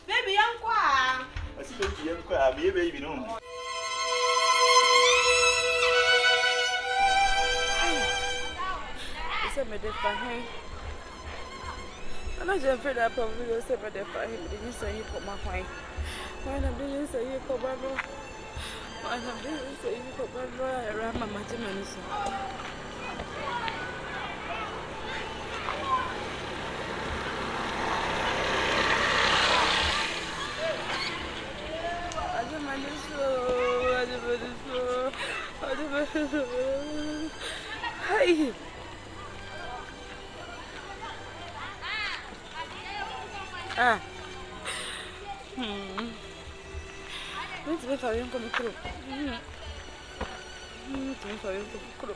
baby yanko a I see baby yanko a baby no. Say me dey fine. I'm not just afraid that probably will say me dey fine. But you say you come my fine. When I'm doing say you come back. When I'm doing say you come back. Around my matimani so. Hey. Ah. Vem te fazer um como cru. Tu me fazer um como cru.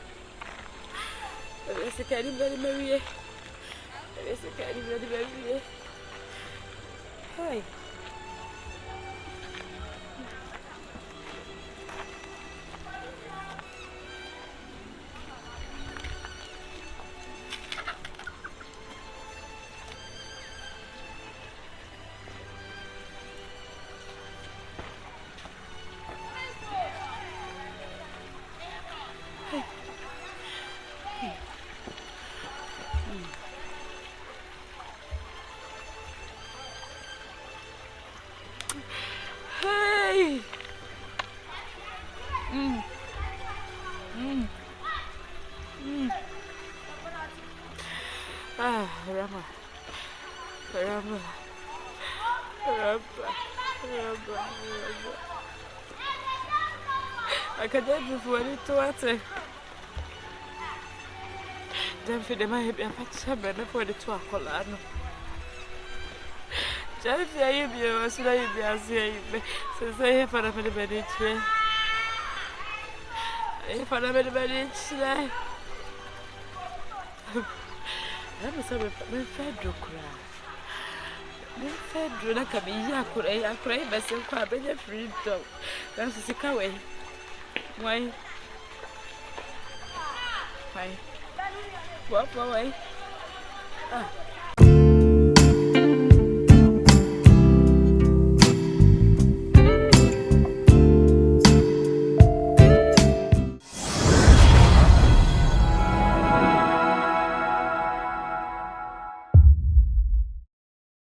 Esse quer ir ver Maria. Esse quer ir ver Maria. Hey. I can't before it to water. Then for the my happy better for the 2 o'clock. Just say you was like you since I have for the bed. If I have the bed, I'm a summer federal cry. Federal, I can be yakura, I cry by some crab and a free dog. That's a sick away. Why? Why? What away? Ah.